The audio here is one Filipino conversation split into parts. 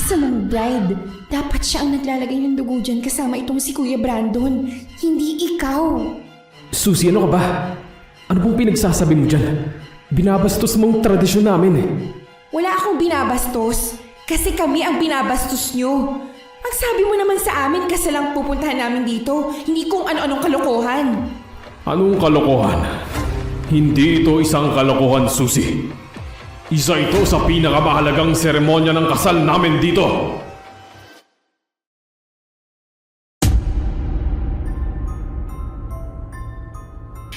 masamang bride. Dapat siya ang naglalagay ng dugo dyan kasama itong si Kuya Brandon. Hindi ikaw. Susie, ano ka ba? Ano pong pinagsasabi mo dyan? Binabastos mong tradisyon namin eh. Wala akong binabastos. Kasi kami ang binabastos nyo. Ang sabi mo naman sa amin kasi lang pupuntahan namin dito. Hindi kung ano-anong kalokohan. Anong kalokohan? Hindi ito isang kalokohan, Susie. Isa ito sa pinakamahalagang seremonya ng kasal namin dito.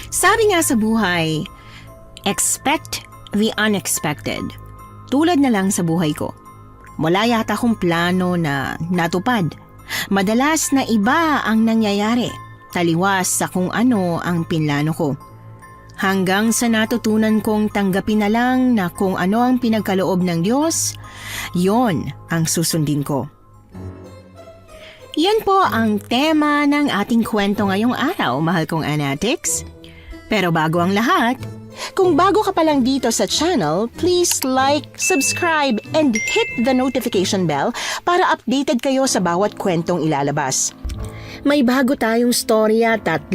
Sabi nga sa buhay, expect the unexpected. Tulad na lang sa buhay ko. Wala yata akong plano na natupad. Madalas na iba ang nangyayari, taliwas sa kung ano ang pinlano ko. Hanggang sa natutunan kong tanggapin na lang na kung ano ang pinagkaloob ng Diyos, yon ang susundin ko. Yan po ang tema ng ating kwento ngayong araw, mahal kong Anatics. Pero bago ang lahat, kung bago ka pa lang dito sa channel, please like, subscribe, and hit the notification bell para updated kayo sa bawat kwentong ilalabas. May bago tayong storya 3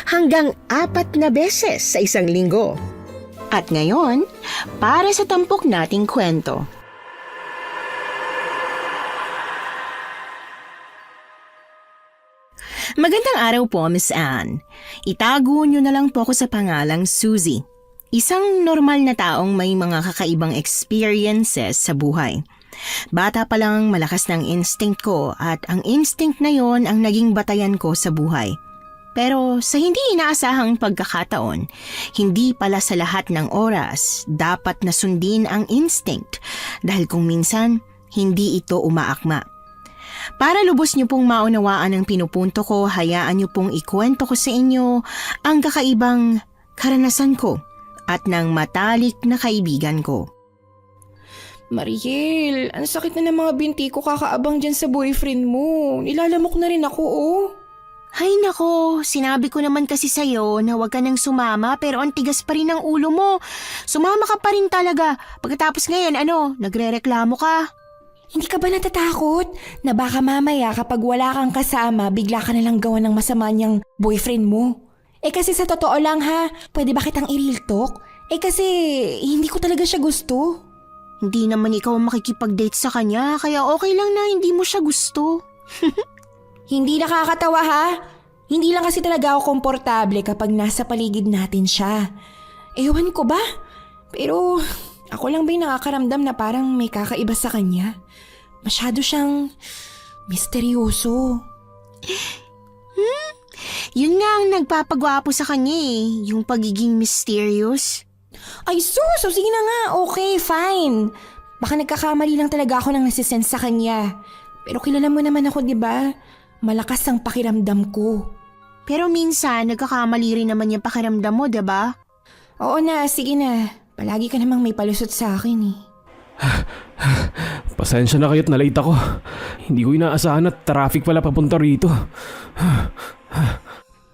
hanggang 4 na beses sa isang linggo. At ngayon, para sa tampok nating kwento. Magandang araw po, Miss Anne. Itago niyo na lang po ako sa pangalang Susie. Isang normal na taong may mga kakaibang experiences sa buhay. Bata pa lang malakas ng instinct ko at ang instinct na yon ang naging batayan ko sa buhay. Pero sa hindi inaasahang pagkakataon, hindi pala sa lahat ng oras dapat na sundin ang instinct dahil kung minsan hindi ito umaakma. Para lubos niyo pong maunawaan ang pinupunto ko, hayaan niyo pong ikwento ko sa inyo ang kakaibang karanasan ko at ng matalik na kaibigan ko. Mariel, ang sakit na ng mga binti ko kakaabang dyan sa boyfriend mo. Nilalamok na rin ako, oh. Hay nako, sinabi ko naman kasi sa'yo na huwag ka nang sumama pero ang tigas pa rin ng ulo mo. Sumama ka pa rin talaga. Pagkatapos ngayon, nagre-reklamo ka? Hindi ka ba natatakot na baka mamaya kapag wala kang kasama, bigla ka nalang gawa ng masama niyang boyfriend mo? Kasi sa totoo lang ha, pwede ba kitang i-real talk? Kasi hindi ko talaga siya gusto. Hindi naman ikaw ang makikipag-date sa kanya, kaya okay lang na hindi mo siya gusto. Hindi nakakatawa ha? Hindi lang kasi talaga ako komportable kapag nasa paligid natin siya. Ewan ko ba? Pero ako lang ba yung nakakaramdam na parang may kakaiba sa kanya? Masyado siyang misteryoso. Yun nga ang nagpapagwapo sa kanya yung pagiging mysterious. Ay sus, sige na nga, okay, fine. Baka nagkakamali lang talaga ako ng nasisense sa kanya. Pero kilala mo naman ako, di ba? Malakas ang pakiramdam ko. Pero minsan, nagkakamali rin naman yung pakiramdam mo, di ba? Oo na, sige na. Palagi ka namang may palusot sa akin Pasensya na kayo't na-late ako. Hindi ko inaasahan at traffic pala papunta rito.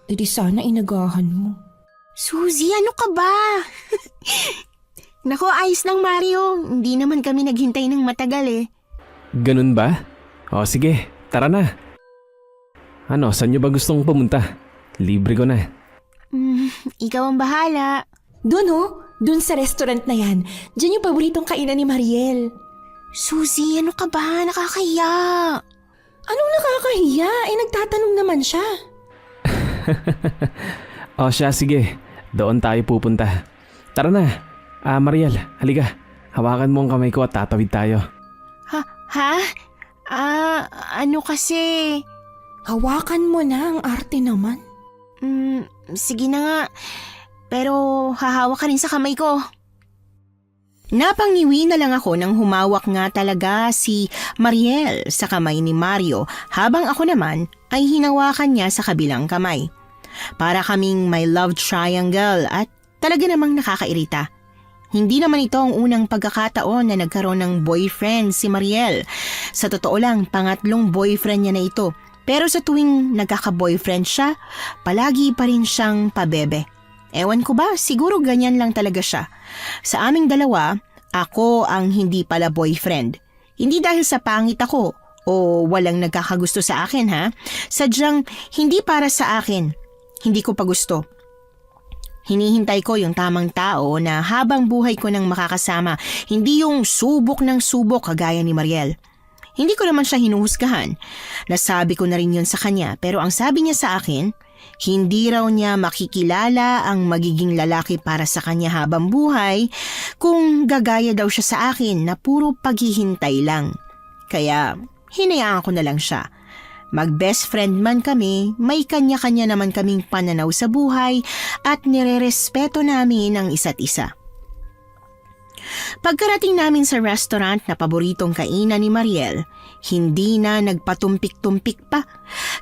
Di sana inagahan mo. Susie, ano ka ba? Nako, ayos lang Mario. Hindi naman kami naghintay ng matagal Ganun ba? O sige, tara na. Saan nyo ba gustong pumunta? Libre ko na. Ikaw ang bahala. Doon sa restaurant na yan. Diyan yung paboritong kainan ni Mariel. Susie, ano ka ba? Nakakahiya. Anong nakakahiya? Nagtatanong naman siya. O siya, sige. Doon tayo pupunta. Tara na. Mariel, halika. Hawakan mo ang kamay ko at tatawid tayo. Ha? Ano kasi? Hawakan mo na, ang arte naman. Sige na nga. Pero hahawak ka rin sa kamay ko. Napangiwi na lang ako nang humawak nga talaga si Mariel sa kamay ni Mario habang ako naman ay hinawakan niya sa kabilang kamay. Para kaming may love triangle at talaga namang nakakairita. Hindi naman ito ang unang pagkakataon na nagkaroon ng boyfriend si Mariel. Sa totoo lang, pangatlong boyfriend niya na ito. Pero sa tuwing nagkaka-boyfriend siya, palagi pa rin siyang pabebe. Ewan ko ba, siguro ganyan lang talaga siya. Sa aming dalawa, ako ang hindi pala boyfriend. Hindi dahil sa pangit ako o walang nagkakagusto sa akin ha. Sadyang hindi para sa akin. Hindi ko pa gusto. Hinihintay ko yung tamang tao na habang buhay ko nang makakasama, hindi yung subok ng subok kagaya ni Mariel. Hindi ko naman siya hinuhusgahan. Nasabi ko na rin yun sa kanya pero ang sabi niya sa akin, hindi raw niya makikilala ang magiging lalaki para sa kanya habang buhay kung gagaya daw siya sa akin na puro paghihintay lang. Kaya hinayaan ko na lang siya. Mag-best friend man kami, may kanya-kanya naman kaming pananaw sa buhay at nirerespeto namin ang isa't isa. Pagkarating namin sa restaurant na paboritong kainan ni Mariel, hindi na nagpatumpik-tumpik pa.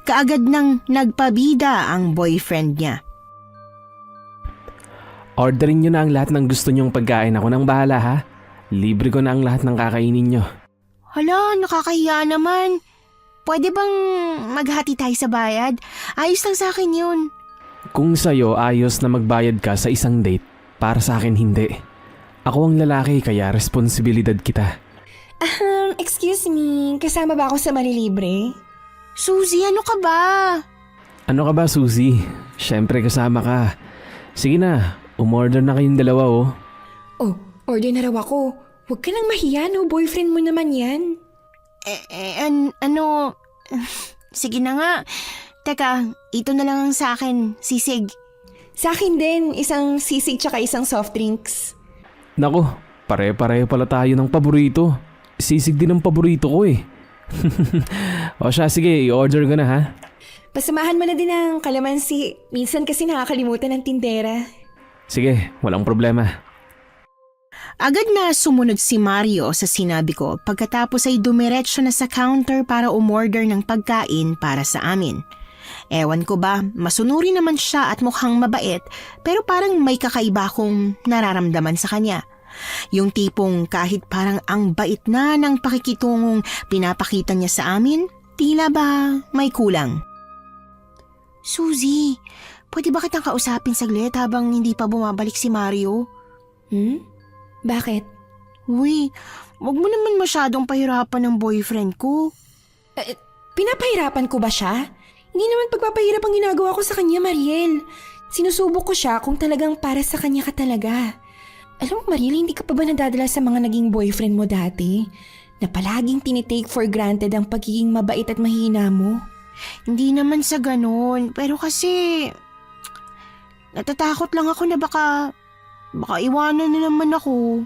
Kaagad nang nagpabida ang boyfriend niya. Orderin nyo na ang lahat ng gusto nyong pagkain. Ako nang bahala ha. Libre ko na ang lahat ng kakainin nyo. Hala, nakakahiya naman. Pwede bang maghati tayo sa bayad? Ayos lang sa akin yun. Kung sa'yo ayos na magbayad ka sa isang date, para sa akin hindi. Ako ang lalaki kaya responsibilidad kita. Excuse me, kasama ba ako sa malilibre? Suzy, ano ka ba? Ano ka ba, Suzy? Siyempre kasama ka. Sige na, umorder na kayong dalawa oh. Oh, order na raw ako. Huwag ka nang mahiya, no? Boyfriend mo naman yan. Ano? Sige na nga. Teka, ito na lang ang sa akin, sisig. Sa akin din, isang sisig tsaka isang soft drinks. Naku, pare-pareho pala tayo ng paborito. Sisig din ang paborito ko eh. O siya, sige, i-order ko na ha. Pasamahan mo na din ang kalamansi. Minsan kasi nakakalimutan ng tindera. Sige, walang problema. Agad na sumunod si Mario sa sinabi ko pagkatapos ay dumiretso na sa counter para umorder ng pagkain para sa amin. Ewan ko ba, masunuri naman siya at mukhang mabait pero parang may kakaiba akong nararamdaman sa kanya. Yung tipong kahit parang ang bait na ng pakikitungong pinapakita niya sa amin, tila ba may kulang. Suzy, pwede ba kitang kausapin saglit habang hindi pa bumabalik si Mario? Bakit? Uy, wag mo naman masyadong pahirapan ng boyfriend ko. Pinapahirapan ko ba siya? Hindi naman pagpapahirap ang ginagawa ko sa kanya, Mariel. Sinusubok ko siya kung talagang para sa kanya ka talaga. Alam mo, Mariel, hindi ka pa ba nadadala sa mga naging boyfriend mo dati? Na palaging tinitake for granted ang pagiging mabait at mahina mo? Hindi naman sa ganun, pero kasi natatakot lang ako na baka iwanan na naman ako.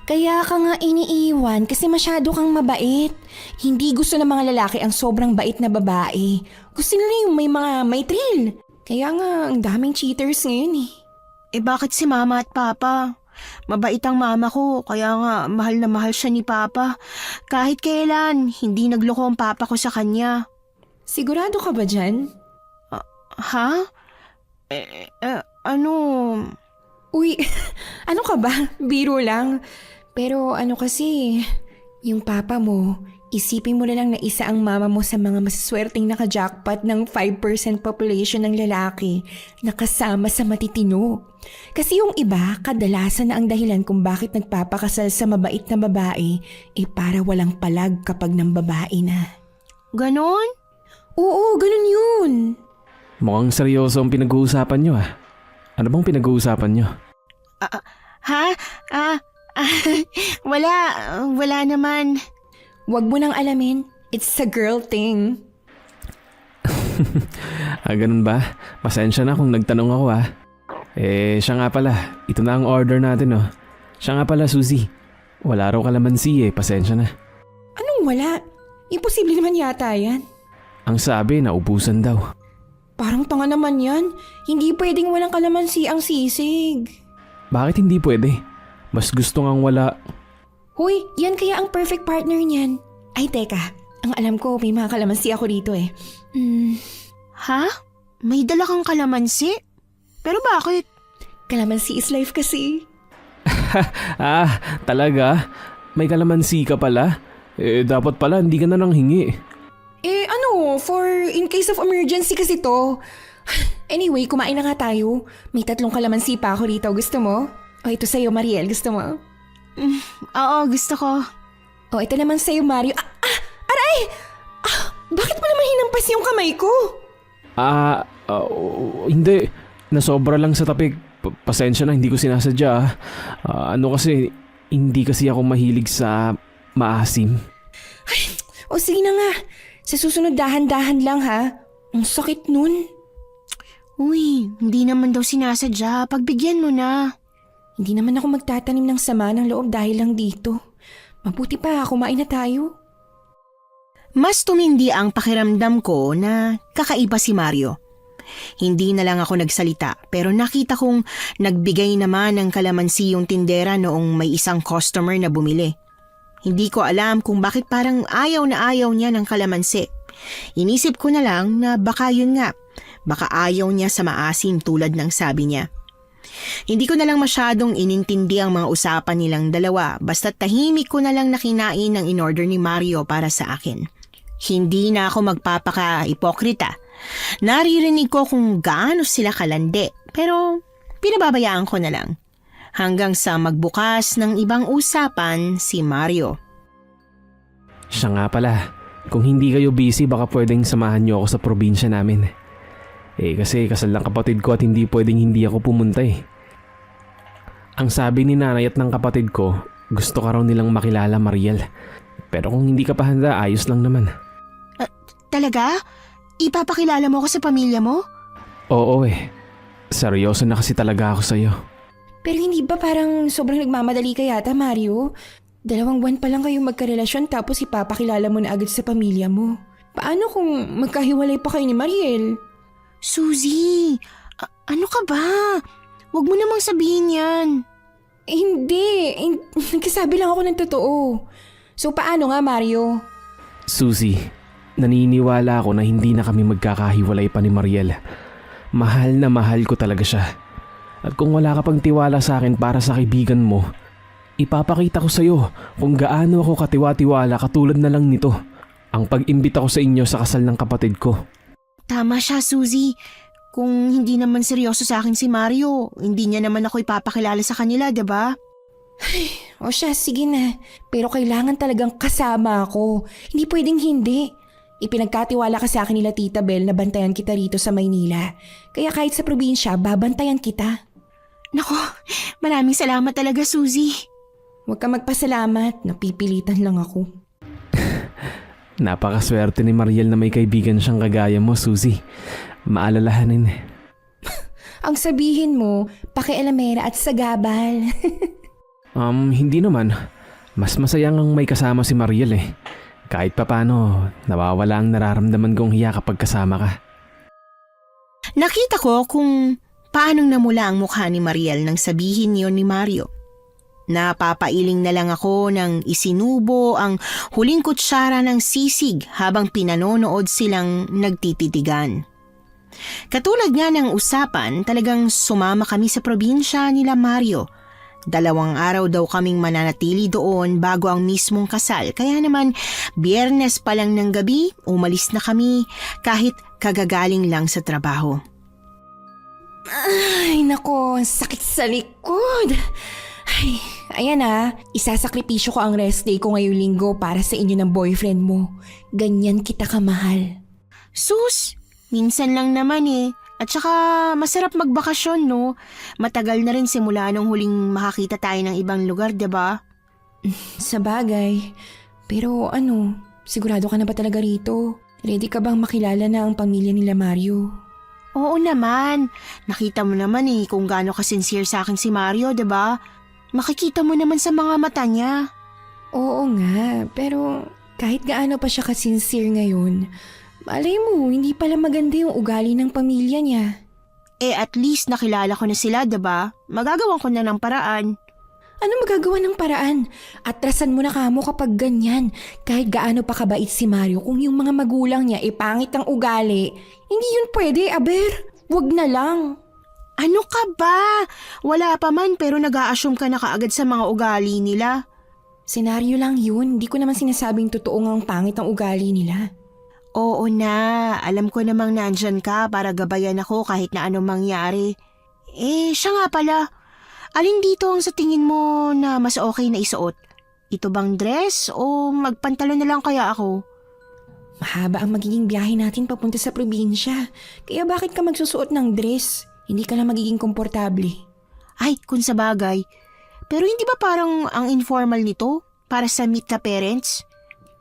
Kaya ka nga iniiwan kasi masyado kang mabait. Hindi gusto ng mga lalaki ang sobrang bait na babae. Gusto nila yung may thrill. Kaya nga ang daming cheaters ngayon eh. Eh bakit si mama at papa? Mabait ang mama ko, kaya nga mahal na mahal siya ni papa. Kahit kailan, hindi nagloko ang papa ko sa kanya. Sigurado ka ba dyan? Ha? Ano? Uy, ano ka ba? Biro lang. Pero ano kasi, yung papa mo, isipin mo na lang na isa ang mama mo sa mga masaswerteng naka-jackpot ng 5% population ng lalaki na kasama sa matitino. Kasi yung iba, kadalasan na ang dahilan kung bakit nagpapakasal sa mabait na babae para walang palag kapag ng babae na. Ganon? Oo, ganun yun. Mukhang seryoso ang pinag-uusapan nyo ah. Ano bang pinag-uusapan nyo? Ha? Wala naman. Huwag mo nang alamin. It's a girl thing. Ganun ba? Pasensya na kung nagtanong ako ah. Siya nga pala. Ito na ang order natin oh. Siya nga pala, Suzy. Wala raw kalamansi pasensya na. Anong wala? Imposible naman yata yan. Ang sabi, naubusan daw. Parang tanga naman yan. Hindi pwedeng walang kalamansi ang sisig. Bakit hindi pwede? Mas gusto ngang wala. Hoy, yan kaya ang perfect partner niyan. Ay teka, ang alam ko may mga kalamansi ako dito eh. Ha? May dala kang kalamansi? Pero bakit? Kalamansi is life kasi. Talaga? May kalamansi ka pala? Dapat pala hindi ka na nang hingi. For in case of emergency kasi to. Anyway, kumain na nga tayo. May 3 kalamansi pa ako rito. Gusto mo? O ito sa'yo, Mariel. Gusto mo? Oo, gusto ko. Oh, ito naman sa'yo, Mario. Aray! Bakit mo naman hinampas yung kamay ko? Hindi. Nasobra lang sa tapik. Pasensya na, hindi ko sinasadya. Kasi, hindi kasi ako mahilig sa maasim. O sige na nga. Sa susunod dahan-dahan lang ha. Ang sakit nun. Uy, hindi naman daw sinasadya. Pagbigyan mo na. Hindi naman ako magtatanim ng sama ng loob dahil lang dito. Mabuti pa, kumain na tayo. Mas tumindi ang pakiramdam ko na kakaiba si Mario. Hindi na lang ako nagsalita pero nakita kong nagbigay naman ng kalamansi yung tindera noong may isang customer na bumili. Hindi ko alam kung bakit parang ayaw na ayaw niya ng kalamansi. Inisip ko na lang na baka yun nga, baka ayaw niya sa maasim tulad ng sabi niya. Hindi ko na lang masyadong inintindi ang mga usapan nilang dalawa basta tahimik ko na lang nakinain ang in-order ni Mario para sa akin. Hindi na ako magpapaka-ipokrita. Naririnig ko kung gaano sila kalandi pero pinababayaan ko na lang. Hanggang sa magbukas ng ibang usapan si Mario. Siya nga pala, kung hindi kayo busy baka pwedeng samahan niyo ako sa probinsya namin. Kasi kasal ng kapatid ko at hindi pwedeng hindi ako pumunta eh. Ang sabi ni nanay at ng kapatid ko, gusto ka raw nilang makilala, Mariel. Pero kung hindi ka pa handa, ayos lang naman. Talaga? Ipapakilala mo ako sa pamilya mo? Oo eh. Seryoso na kasi talaga ako sa'yo. Pero hindi ba parang sobrang nagmamadali ka yata, Mario? 2 buwan pa lang kayong magkarelasyon tapos ipapakilala mo na agad sa pamilya mo. Paano kung magkahiwalay pa kayo ni Mariel? Suzy, ano ka ba? Huwag mo namang sabihin yan. Hindi. Nagsasabi lang ako ng totoo. So paano nga, Mario? Suzy, naniniwala ako na hindi na kami magkakahiwalay pa ni Mariel. Mahal na mahal ko talaga siya. At kung wala ka pang tiwala sa akin para sa kaibigan mo, ipapakita ko sa iyo kung gaano ako katiwa-tiwala katulad na lang nito. Ang pag-imbita ko sa inyo sa kasal ng kapatid ko. Tama siya, Suzy. Kung hindi naman seryoso sa akin si Mario, hindi niya naman ako ipapakilala sa kanila, diba? O siya, sige na. Pero kailangan talagang kasama ako. Hindi pwedeng hindi. Ipinagkatiwala ka sa akin nila Tita Bel na bantayan kita rito sa Maynila. Kaya kahit sa probinsya, babantayan kita. Nako, maraming salamat talaga, Suzy. Huwag ka magpasalamat. Napipilitan lang ako. Napakaswerte ni Mariel na may kaibigan siyang kagaya mo, Suzy. Maalalahanin. Ang sabihin mo, pakialamera at sagabal. Hindi naman. Mas masayang ang may kasama si Mariel eh. Kahit papano, nawawala ang nararamdaman kong hiya kapag kasama ka. Nakita ko kung paanong namula ang mukha ni Mariel nang sabihin niyon ni Mario. Napapailing na lang ako nang isinubo ang huling kutsara ng sisig habang pinanonood silang nagtititigan. Katulad nga ng usapan, talagang sumama kami sa probinsya nila Mario. 2 araw daw kaming mananatili doon bago ang mismong kasal. Kaya naman, Biyernes pa lang ng gabi, umalis na kami kahit kagagaling lang sa trabaho. Ay, nako, ang sakit sa likod. Ay, ayan isasakripisyo ko ang rest day ko ngayong linggo para sa inyo ng boyfriend mo. Ganyan kita kamahal. Sus, minsan lang naman eh. At saka masarap magbakasyon, no? Matagal na rin simula nung huling makakita tayo ng ibang lugar, diba? Sa bagay. Pero sigurado ka na ba talaga rito? Ready ka bang makilala na ang pamilya nila Mario? Oo naman. Nakita mo naman kung gaano ka-sincere sa akin si Mario, diba? Makikita mo naman sa mga mata niya. Oo nga, pero kahit gaano pa siya ka-sincere ngayon, malay mo, hindi pala maganda yung ugali ng pamilya niya. At least nakilala ko na sila, diba? Magagawa ko na ng paraan. Ano magagawa ng paraan? Atrasan mo na kamo kapag ganyan. Kahit gaano pa kabait si Mario, kung yung mga magulang niya pangit ang ugali, hindi yun pwede, aber. Wag na lang. Ano ka ba? Wala pa man pero nag-a-assume ka na kaagad sa mga ugali nila. Senaryo lang yun. Hindi ko naman sinasabing totoo ngang pangit ang ugali nila. Oo na, alam ko namang nandyan ka para gabayan ako kahit na anong mangyari. Siya nga pala, alin dito ang sa tingin mo na mas okay na isuot? Ito bang dress o magpantalon na lang kaya ako? Mahaba ang magiging biyahe natin papunta sa probinsya. Kaya bakit ka magsusuot ng dress? Hindi ka lang magiging komportable. Ay, kung sa bagay. Pero hindi ba parang ang informal nito para sa meet the parents?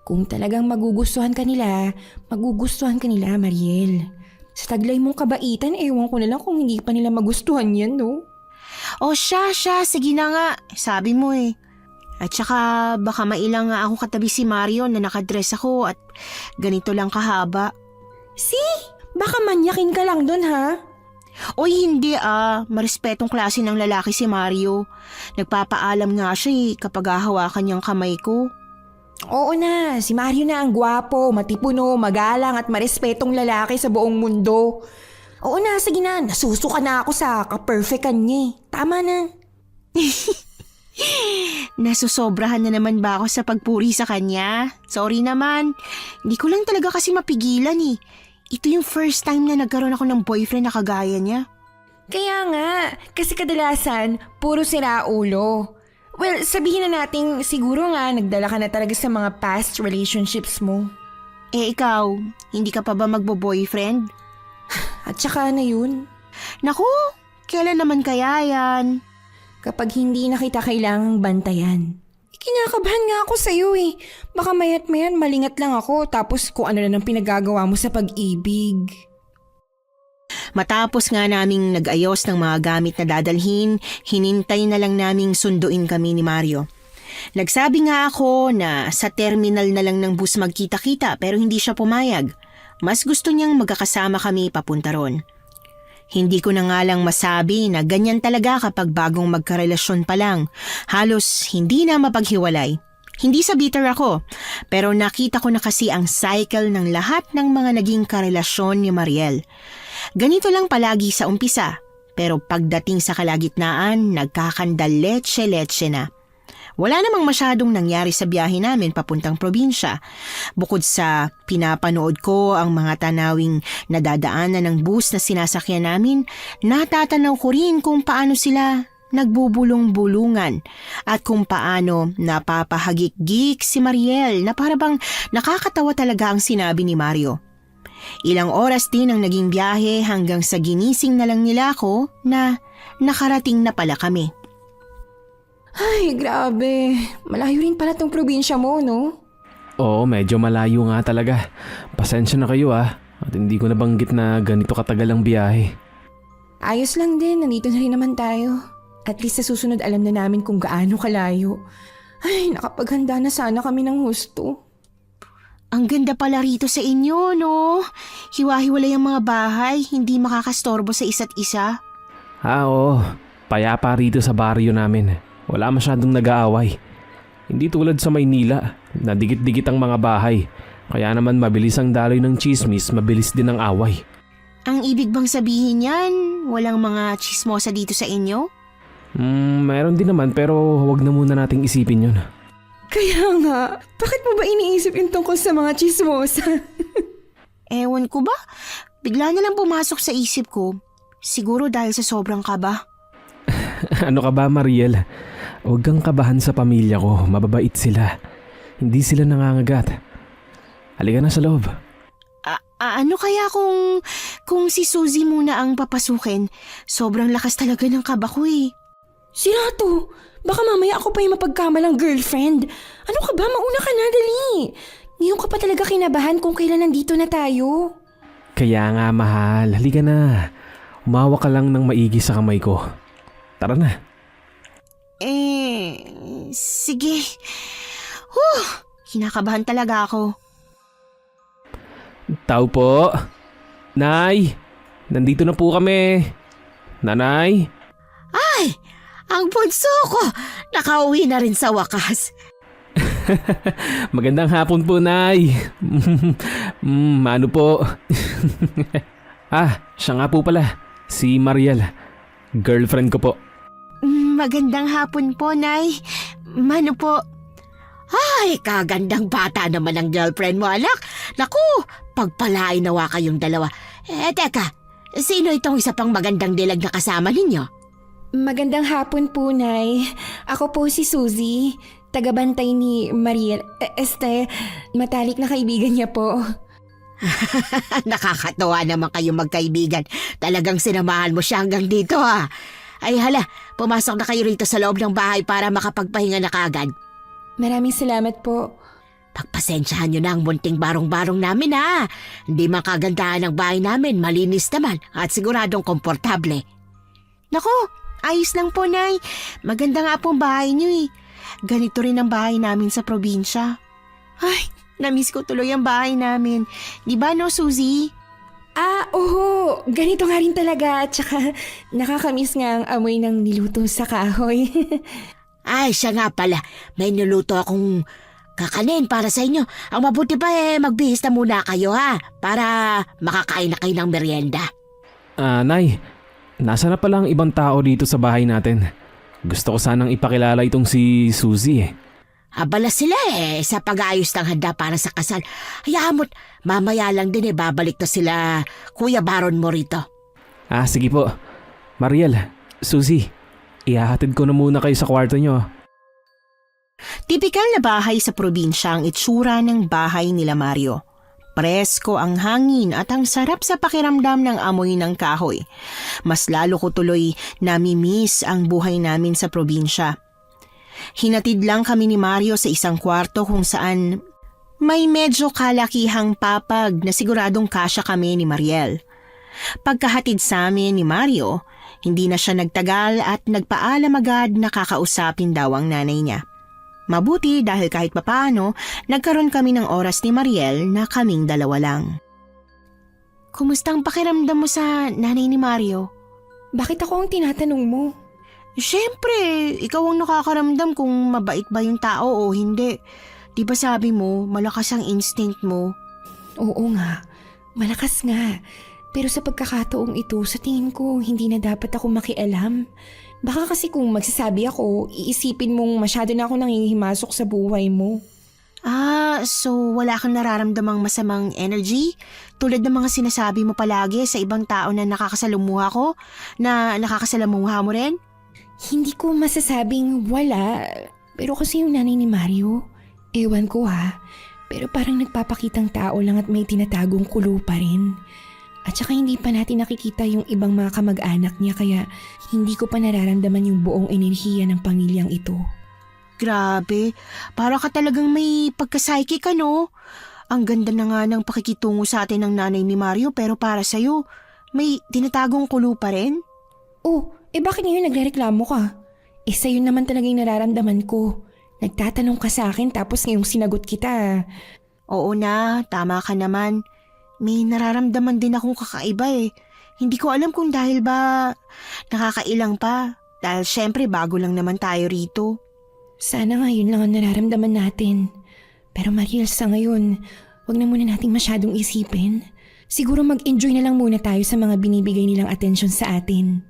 Kung talagang magugustuhan ka nila, Mariel. Sa taglay mong kabaitan, ewan ko na lang kung hindi pa nila magustuhan yan, no? O siya, sige na nga. Sabi mo eh. At saka baka mailang nga ako katabi si Mario na nakadress ako at ganito lang kahaba. Baka manyakin ka lang dun, ha? Oy, hindi Marespetong klase ng lalaki si Mario. Nagpapaalam nga siya kapag hahawakan niyang kamay ko. Oo na, si Mario na ang gwapo, matipuno, magalang at marespetong lalaki sa buong mundo. Oo na, sige na, nasusuka na ako sa ka-perfectan niya. Tama na. Nasusobrahan na naman ba ako sa pagpuri sa kanya? Sorry naman. Hindi ko lang talaga kasi mapigilan eh. Ito yung first time na nagkaroon ako ng boyfriend na kagaya niya. Kaya nga, kasi kadalasan, puro sira ulo. Well, sabihin na natin siguro nga nagdala ka na talaga sa mga past relationships mo. Eh ikaw, hindi ka pa ba magbo-boyfriend? At saka na yun, Naku, kailan naman kaya yan? kapag hindi na kita kailangang bantayan. Kinakabahan nga ako sa'yo eh. Baka mayat-mayan malingat lang ako tapos kung ano na nang pinagagawa mo sa pag-ibig. Matapos nga naming nag-ayos ng mga gamit na dadalhin, hinintay na lang naming sunduin kami ni Mario. Nagsabi nga ako na sa terminal na lang ng bus magkita-kita pero hindi siya pumayag. Mas gusto niyang magkakasama kami papunta ron. Hindi ko na nga lang masabi na ganyan talaga kapag bagong magkarelasyon pa lang. Halos hindi na mapaghiwalay. Hindi sa bitter ako, pero nakita ko na kasi ang cycle ng lahat ng mga naging karelasyon ni Mariel. Ganito lang palagi sa umpisa, pero pagdating sa kalagitnaan, nagkakandal letse-letse na. Wala namang masyadong nangyari sa biyahe namin papuntang probinsya. Bukod sa pinapanood ko ang mga tanawing nadadaanan ng bus na sinasakyan namin, natatanaw ko rin kung paano sila nagbubulong-bulungan at kung paano napapahagik-gik si Mariel na parabang nakakatawa talaga ang sinabi ni Mario. Ilang oras din ang naging biyahe hanggang sa ginising na lang nila ako na nakarating na pala kami. Ay, grabe. Malayo rin pala tong probinsya mo, no? Oo, medyo malayo nga talaga. Pasensya na kayo At hindi ko nabanggit na ganito katagal ang biyahe. Ayos lang din, nandito na rin naman tayo. At least sa susunod alam na namin kung gaano kalayo. Ay, nakapaghanda na sana kami ng husto. Ang ganda pala rito sa inyo, no? Hiwa-hiwalay ang mga bahay, hindi makakastorbo sa isa't isa. Oo. Payapa rito sa baryo namin. Wala masyadong nag-aaway. Hindi tulad sa Maynila, na dikit-dikit ang mga bahay. Kaya naman mabilis ang daloy ng chismis, mabilis din ang away. Ang ibig bang sabihin yan, walang mga chismosa dito sa inyo? Meron din naman pero huwag na muna nating isipin yun. Kaya nga, bakit mo ba iniisip yung tungkol sa mga chismosa? Ewan ko ba? Bigla na lang pumasok sa isip ko. Siguro dahil sa sobrang kaba. Ano ka ba, Mariel? Huwag kang kabahan sa pamilya ko, mababait sila. Hindi sila nangangagat. Halika na sa loob. Ano kaya kung si Suzy muna ang papasukin? Sobrang lakas talaga ng kaba ko eh. Sira to. Baka mamaya ako pa yung mapagkamalang girlfriend. Ano ka ba? Mauna ka na, dali. Ngayon ka pa talaga kinabahan kung kailan nandito na tayo. Kaya nga, mahal. Halika na. Umawa ka lang ng maigi sa kamay ko. Tara na. Sige. Kinakabahan talaga ako. Tao po. Nay, nandito na po kami. Nanay? Ay, ang bunso ko. Nakauwi na rin sa wakas. Magandang hapon po, Nay. Ano po? Siya nga po pala. Si Mariel. Girlfriend ko po. Magandang hapon po, Nay. Mano po? Ay, kagandang bata naman ang girlfriend mo, anak. Naku, pagpalain nawa kayong dalawa. Teka, sino itong isa pang magandang dilag na kasama ninyo? Magandang hapon po, Nay. Ako po si Suzy. tagabantay ni Mariel. Matalik na kaibigan niya po. Nakakatawa naman kayo magkaibigan. Talagang sinamahan mo siya hanggang dito ha. Ay hala, pumasok na kayo rito sa loob ng bahay para makapagpahinga na kagad. Maraming salamat po. Pagpasensyahan nyo na ang munting barong-barong namin ha. Hindi makagandahan ang bahay namin, malinis naman at siguradong komportable. Nako, ayos lang po, Nay. Maganda nga po ang bahay niyo eh. Ganito rin ang bahay namin sa probinsya. Ay, namiss ko tuloy ang bahay namin. Di ba no, Suzy? Oo. Ganito nga rin talaga. Tsaka nakakamiss nga ang amoy ng niluto sa kahoy. Ay, siya nga pala. May niluto akong kakanin para sa inyo. Ang mabuti pa magbihis na muna kayo ha. Para makakain na kayo ng merienda. Nay, nasa na pala ang ibang tao dito sa bahay natin? Gusto ko sanang ipakilala itong si Suzy eh. Abala sila sa pag-aayos ng handa para sa kasal. Hayaan mo't mamaya lang din babalik na sila Kuya Baron mo rito. Sige po. Mariel, Suzy, ihahatid ko na muna kayo sa kwarto nyo. Tipikal na bahay sa probinsya ang itsura ng bahay nila Mario. Presko ang hangin at ang sarap sa pakiramdam ng amoy ng kahoy. Mas lalo ko tuloy nami-miss ang buhay namin sa probinsya. Hinatid lang kami ni Mario sa isang kwarto kung saan may medyo kalakihang papag na siguradong kasya kami ni Mariel. Pagkahatid sa amin ni Mario, hindi na siya nagtagal at nagpaalam agad na kakausapin daw ang nanay niya. Mabuti dahil kahit papaano, nagkaroon kami ng oras ni Mariel na kaming dalawa lang. Kumusta ang pakiramdam mo sa nanay ni Mario? Bakit ako ang tinatanong mo? Siyempre, ikaw ang nakakaramdam kung mabait ba yung tao o hindi. Di ba sabi mo, malakas ang instinct mo? Oo nga. Malakas nga. Pero sa pagkakataong ito, sa tingin ko, hindi na dapat ako makialam. Baka kasi kung magsasabi ako, iisipin mong masyado na ako nangihimasok sa buhay mo. So wala kang nararamdamang masamang energy? Tulad ng mga sinasabi mo palagi sa ibang tao na nakakasalamuha ko? Na nakakasalamuha mo rin? Hindi ko masasabing wala. Pero kasi yung nanay ni Mario, ewan ko ha. Pero parang nagpapakitang tao lang at may tinatagong kulo pa rin. At saka hindi pa natin nakikita yung ibang mga kamag-anak niya kaya hindi ko pa nararamdaman yung buong enerhiya ng pamilyang ito. Grabe, para ka talagang may pagka-psychic ano? Ang ganda na nga ng pakikitungo sa atin ng nanay ni Mario pero para sa'yo, may tinatagong kulo pa rin? Bakit ngayon nagrereklamo ka? Sa'yo naman talaga yung nararamdaman ko. Nagtatanong ka sa akin tapos ngayong sinagot kita. Oo na, tama ka naman. May nararamdaman din akong kakaiba eh. Hindi ko alam kung dahil ba nakakailang pa. Dahil syempre bago lang naman tayo rito. Sana nga yun lang ang nararamdaman natin. Pero Mariel, sa ngayon, wag na muna nating masyadong isipin. Siguro mag-enjoy na lang muna tayo sa mga binibigay nilang atensyon sa atin.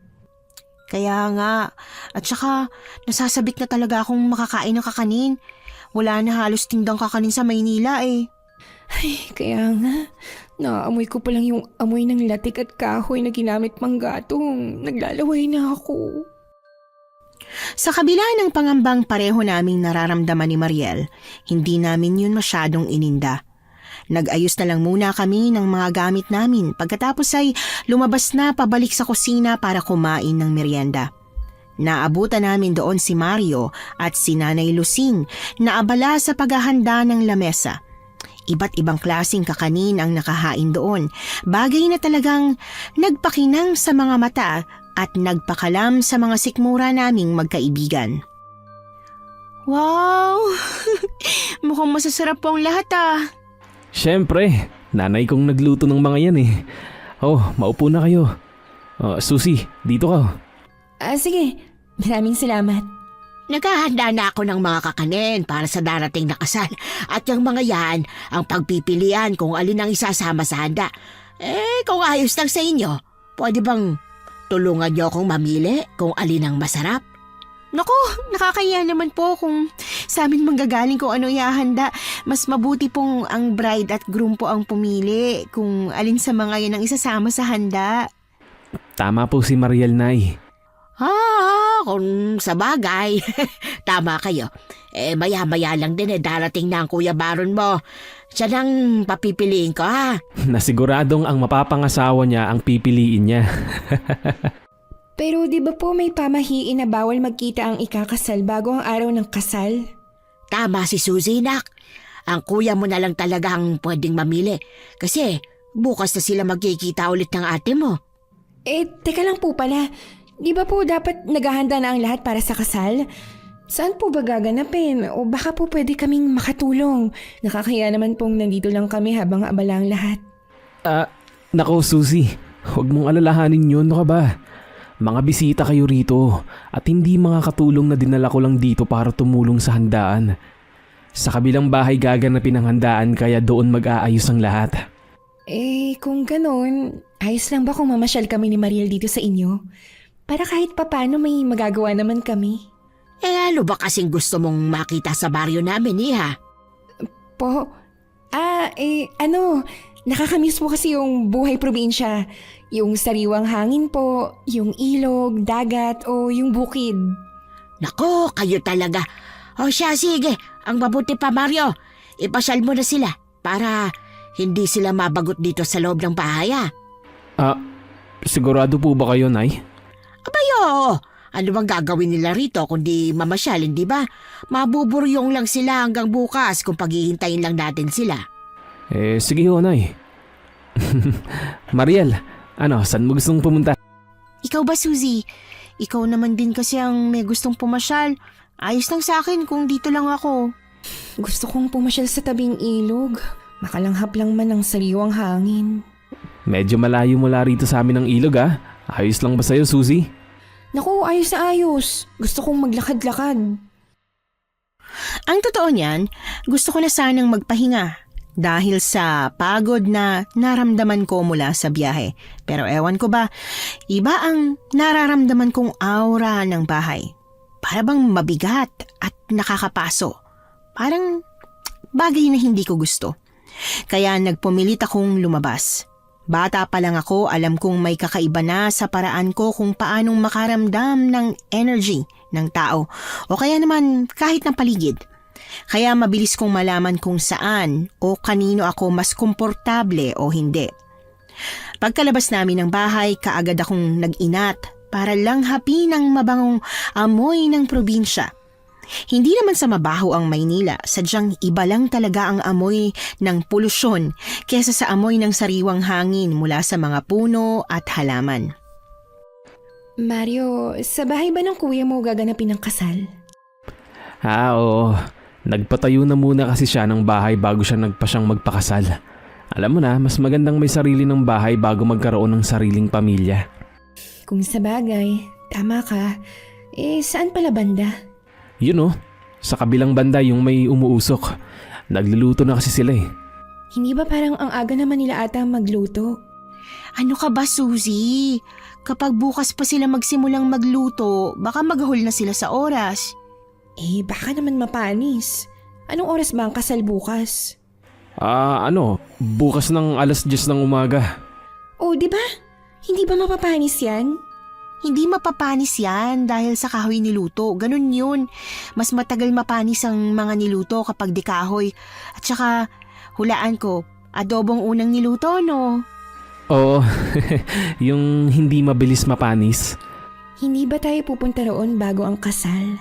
Kaya nga, at saka nasasabik na talaga akong makakain ng kakanin. Wala na halos tindang kakanin sa Maynila eh. Ay, kaya nga. Naamoy ko pa lang yung amoy ng latik at kahoy na ginamit pang gatong. Naglalaway na ako. Sa kabila ng pangambang pareho naming nararamdaman ni Mariel, hindi namin yun masyadong ininda. Nag-ayos na lang muna kami ng mga gamit namin pagkatapos ay lumabas na pabalik sa kusina para kumain ng merienda. Naabutan namin doon si Mario at si Nanay Lucing na abala sa paghahanda ng lamesa. Iba't ibang klaseng kakanin ang nakahain doon, bagay na talagang nagpakinang sa mga mata at nagpakalam sa mga sikmura naming magkaibigan. Wow! Mukhang masasarap po ang lahat ah! Siyempre, nanay kong nagluto ng mga yan eh. Maupo na kayo. Suzy, dito ka. Sige. Maraming salamat. Naghahanda na ako ng mga kakanin para sa darating na kasal. At yung mga yan, ang pagpipilian kung alin ang isasama sa handa. Kung ayos lang sa inyo, pwede bang tulungan niyo akong mamili kung alin ang masarap? Naku, nakakaya naman po kung sa amin manggagaling kung ano ihahanda. Mas mabuti pong ang bride at groom po ang pumili kung alin sa mga yan ang isasama sa handa. Tama po si Mariel, Nay. kung sa bagay. Tama kayo. Maya-maya lang din darating na ang Kuya Baron mo. Siya nang papipiliin ko ha. Nasiguradong ang mapapangasawa niya ang pipiliin niya. Pero di ba po may pamahiin na bawal magkita ang ikakasal bago ang araw ng kasal? Tama si Suzy, nak. Ang kuya mo na lang talaga ang pwedeng mamili. Kasi bukas na sila magkikita ulit ng ate mo. Teka lang po pala. Di ba po dapat naghahanda na ang lahat para sa kasal? Saan po ba gaganapin? O baka po pwede kaming makatulong? Nakakaya naman pong nandito lang kami habang abala ang lahat. Nako Suzy, huwag mong alalahanin yun, ano ka ba? Mga bisita kayo rito at hindi mga katulong na dinala ko lang dito para tumulong sa handaan. Sa kabilang bahay gaganapin ang handaan kaya doon mag-aayos ang lahat. Kung ganon, ayos lang ba kung mamasyal kami ni Mariel dito sa inyo? Para kahit papano may magagawa naman kami. Ano ba kasing gusto mong makita sa baryo namin, Iha? Po, nakakamiss po kasi yung buhay probinsya. Yung sariwang hangin po, yung ilog, dagat o yung bukid. Nako, kayo talaga. O siya, sige. Ang mabuti pa, Mario. Ipasyal mo na sila para hindi sila mabagot dito sa loob ng bahay, ha? Sigurado po ba kayo, Nay? Abayo! Ano bang gagawin nila rito kundi mamasyal, hindi ba? Mabuburyong lang sila hanggang bukas kung paghihintayin lang natin sila. Sige ho, Nay. Mariel, saan mo gustong pumunta? Ikaw ba, Suzy? Ikaw naman din kasi ang may gustong pumasyal. Ayos lang sa akin kung dito lang ako. Gusto kong pumasyal sa tabing ilog. Makalanghap lang man ng sariwang hangin. Medyo malayo mula rito sa amin ang ilog Ayos lang ba sa'yo, Suzy? Naku, ayos na ayos. Gusto kong maglakad-lakad. Ang totoo niyan, gusto ko na sanang magpahinga dahil sa pagod na naramdaman ko mula sa biyahe. Pero ewan ko ba, iba ang nararamdaman kong aura ng bahay. Para bang mabigat at nakakapaso. Parang bagay na hindi ko gusto. Kaya nagpumilit akong lumabas. Bata pa lang ako, alam kong may kakaiba na sa paraan ko kung paanong makaramdam ng energy ng tao o kaya naman kahit ng paligid. Kaya mabilis kong malaman kung saan o kanino ako mas komportable o hindi. Pagkalabas namin ng bahay, kaagad akong nag-inat para lang hapin ang mabangong amoy ng probinsya. Hindi naman sa mabaho ang Maynila, sadyang iba lang talaga ang amoy ng polusyon kesa sa amoy ng sariwang hangin mula sa mga puno at halaman. Mario, sa bahay ba ng kuya mo gaganapin ang kasal? Oo. Nagpatayo na muna kasi siya ng bahay bago siya nagpasyang magpakasal. Alam mo na, mas magandang may sarili ng bahay bago magkaroon ng sariling pamilya. Kung sa bagay, tama ka. Saan pala banda? Yun sa kabilang banda yung may umuusok. Nagluluto na kasi sila Hindi ba parang ang aga naman nila ata magluto? Ano ka ba, Suzy? Kapag bukas pa sila magsimulang magluto, baka maghahol na sila sa oras. Baka naman mapanis. Anong oras ba ang kasal bukas? Bukas ng 10:00 ng umaga. Di ba? Hindi ba mapapanis yan? Hindi mapapanis yan dahil sa kahoy niluto. Ganun yun. Mas matagal mapanis ang mga niluto kapag di kahoy. At saka, hulaan ko, adobong unang niluto, no? Oo, yung hindi mabilis mapanis. Hindi ba tayo pupunta roon bago ang kasal?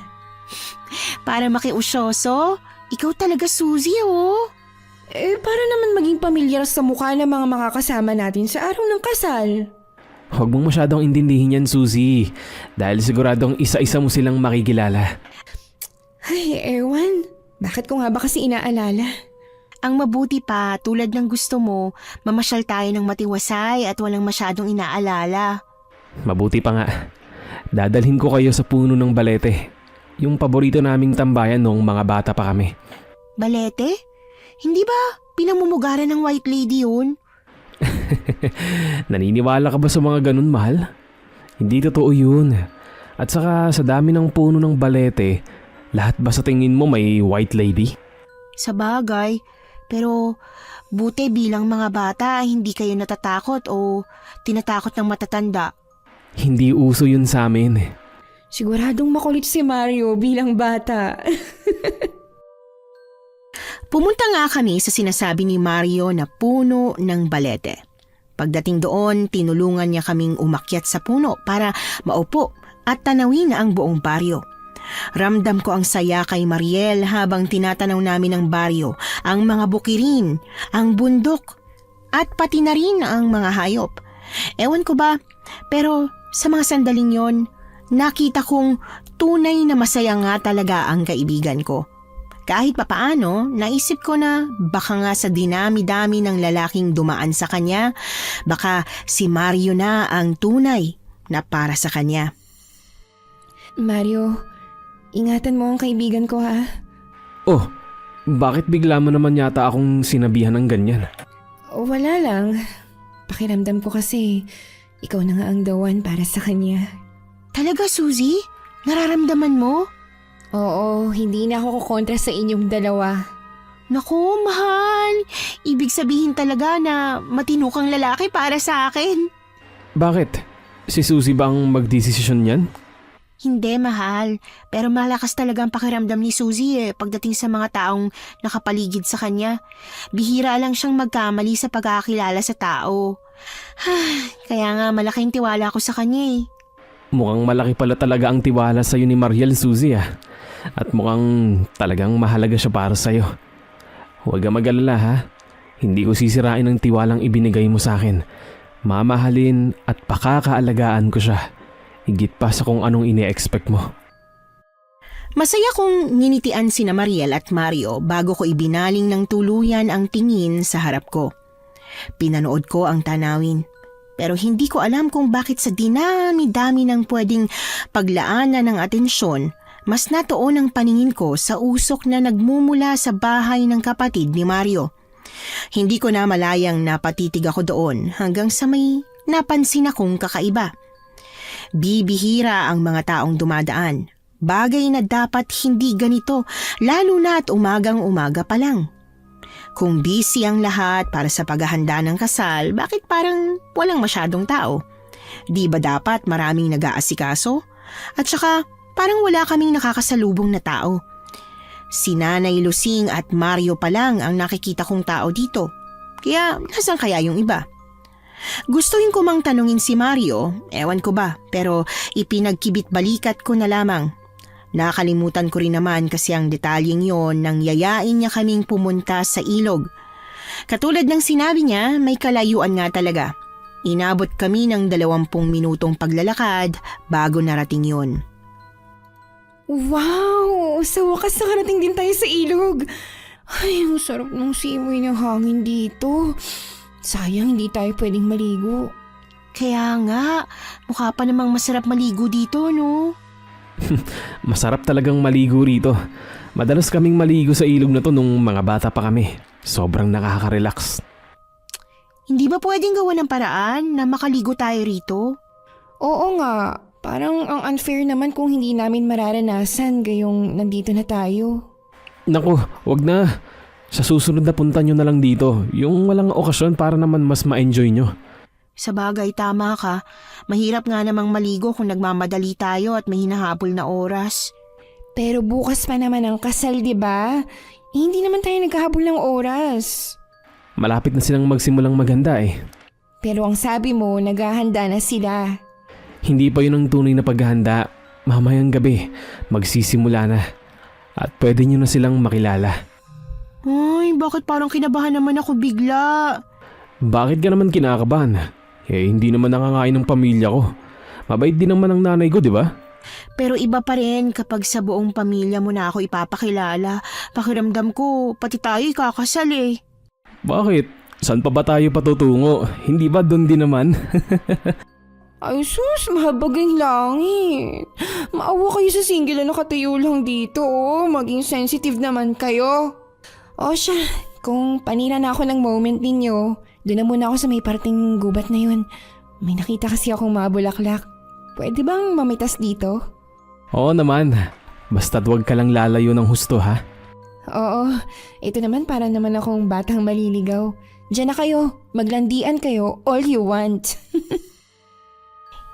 Para makiusyoso? Ikaw talaga, Suzy, oh. Para naman maging pamilyar sa mukha ng mga makakasama natin sa araw ng kasal. Huwag mong masyadong intindihin yan, Suzy. Dahil siguradong isa-isa mo silang makikilala. Ay, ewan. Bakit ko nga ba kasi inaalala? Ang mabuti pa, tulad ng gusto mo, mamasyal tayo ng matiwasay at walang masyadong inaalala. Mabuti pa nga. Dadalhin ko kayo sa puno ng balete. Yung paborito naming tambayan noong mga bata pa kami. Balete? Hindi ba pinamumugaran ng White Lady yun? Naniniwala ka ba sa mga ganun, mahal? Hindi totoo yun. At saka sa dami ng puno ng balete, lahat ba sa tingin mo may White Lady? Sa bagay, pero buti bilang mga bata hindi kayo natatakot o tinatakot ng matatanda. Hindi uso yun sa amin. Siguradong makulit si Mario bilang bata. Pumunta nga kami sa sinasabi ni Mario na puno ng balete. Pagdating doon, tinulungan niya kaming umakyat sa puno para maupo at tanawin ang buong baryo. Ramdam ko ang saya kay Mariel habang tinatanaw namin ang baryo, ang mga bukirin, ang bundok, at pati na rin ang mga hayop. Ewan ko ba, pero sa mga sandaling yon, nakita kong tunay na masaya nga talaga ang kaibigan ko. Kahit papaano, naisip ko na baka nga sa dinami-dami ng lalaking dumaan sa kanya, baka si Mario na ang tunay na para sa kanya. Mario, ingatan mo ang kaibigan ko ha. Oh, bakit bigla mo naman yata akong sinabihan ng ganyan? Wala lang. Pakiramdam ko kasi ikaw na nga ang the one para sa kanya. Talaga, Suzy? Nararamdaman mo? Oo, hindi na ako kukontra sa inyong dalawa. Naku, mahal. Ibig sabihin talaga na matino kang lalaki para sa akin. Bakit? Si Suzy ba ang magdesisyon yan? Hindi, mahal. Pero malakas talaga ang pakiramdam ni Suzy pagdating sa mga taong nakapaligid sa kanya. Bihira lang siyang magkamali sa pagkakilala sa tao. Kaya nga malaking tiwala ko sa kanya. Mukhang malaki pala talaga ang tiwala sa'yo ni Mariel, Suzy ah. At mukhang talagang mahalaga siya para sa'yo. Huwag kang mag-alala ha. Hindi ko sisirain ang tiwalang ibinigay mo sa akin. Mamahalin at pakakaalagaan ko siya. Higit pa sa kung anong ine-expect mo. Masaya kong nginitian sina Mariel at Mario bago ko ibinaling ng tuluyan ang tingin sa harap ko. Pinanood ko ang tanawin. Pero hindi ko alam kung bakit sa dinami-dami ng pwedeng paglaanan ng atensyon, mas natuon ang paningin ko sa usok na nagmumula sa bahay ng kapatid ni Mario. Hindi ko na malayang napatitig ako doon hanggang sa may napansin akong kakaiba. Bibihira ang mga taong dumadaan. Bagay na dapat hindi ganito, lalo na at umagang-umaga pa lang. Kung busy ang lahat para sa paghahanda ng kasal, bakit parang walang masyadong tao? Di ba dapat maraming nag-aasikaso? At saka parang wala kaming nakakasalubong na tao. Si Nanay Lusing at Mario pa lang ang nakikita kong tao dito. Kaya nasan kaya yung iba? Gustuhin ko mang tanungin si Mario, ewan ko ba, pero ipinagkibit balikat ko na lamang. Nakalimutan ko rin naman kasi ang detalyeng yon nang yayain niya kaming pumunta sa ilog. Katulad ng sinabi niya, may kalayuan nga talaga. Inabot kami ng 20 minutong paglalakad bago narating yon. Wow! Sa wakas nakarating din tayo sa ilog. Ay, ang sarap ng simoy ng hangin dito. Sayang hindi tayo pwedeng maligo. Kaya nga, mukha pa namang masarap maligo dito, no? Masarap talagang maligo rito. Madalas kaming maligo sa ilog na to nung mga bata pa kami. Sobrang nakaka-relax. Hindi ba pwedeng gawa ng paraan na makaligo tayo rito? Oo nga, parang ang unfair naman kung hindi namin mararanasan gayong nandito na tayo. Naku, wag na. Sa susunod na punta nyo na lang dito. Yung walang okasyon para naman mas ma-enjoy nyo. Sa bagay, tama ka. Mahirap nga namang maligo kung nagmamadali tayo at may hinahabol na oras. Pero bukas pa naman ang kasal, di ba? Hindi naman tayo naghahabol ng oras. Malapit na silang magsimulang maghanda eh. Pero ang sabi mo, naghahanda na sila. Hindi pa yun ang tunay na paghahanda. Mamayang gabi, magsisimula na. At pwede nyo na silang makilala. Ay, bakit parang kinabahan naman ako bigla? Bakit ka naman kinakabahan? Hindi naman nangangain ng pamilya ko. Mabait din naman ang nanay ko, di ba? Pero iba pa rin kapag sa buong pamilya mo na ako ipapakilala. Pakiramdam ko, pati tayo ikakasal eh. Bakit? Saan pa ba tayo patutungo? Hindi ba doon din naman? Ay sus, mahabaging langit. Maawa kayo sa single na nakatayo lang dito, oh. Maging sensitive naman kayo. O siya, kung panira na ako ng moment ninyo, doon na muna ako sa may parting gubat na yun. May nakita kasi akong mga bulaklak. Pwede bang mamitas dito? Oo naman. Basta't huwag ka lang lalayo ng husto ha. Oo, ito naman para naman akong batang maliligaw. Diyan na kayo, maglandian kayo, all you want.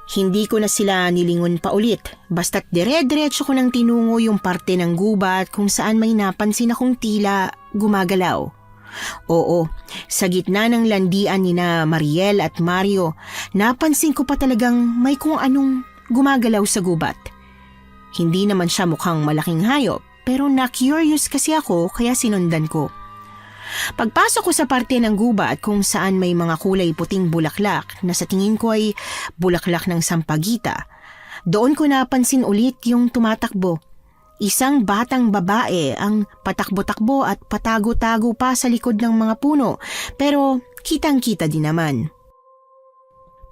Hindi ko na sila nilingon pa ulit, basta't dire-diretso ko nang tinungo yung parte ng gubat kung saan may napansin akong tila gumagalaw. Oo, sa gitna ng landian ni na Mariel at Mario, napansin ko pa talagang may kung anong gumagalaw sa gubat. Hindi naman siya mukhang malaking hayop, pero na-curious kasi ako kaya sinundan ko. Pagpasok ko sa parte ng gubat kung saan may mga kulay puting bulaklak na sa tingin ko ay bulaklak ng sampagita, doon ko napansin ulit yung tumatakbo. Isang batang babae ang patakbo-takbo at patago-tago pa sa likod ng mga puno, pero kitang-kita din naman.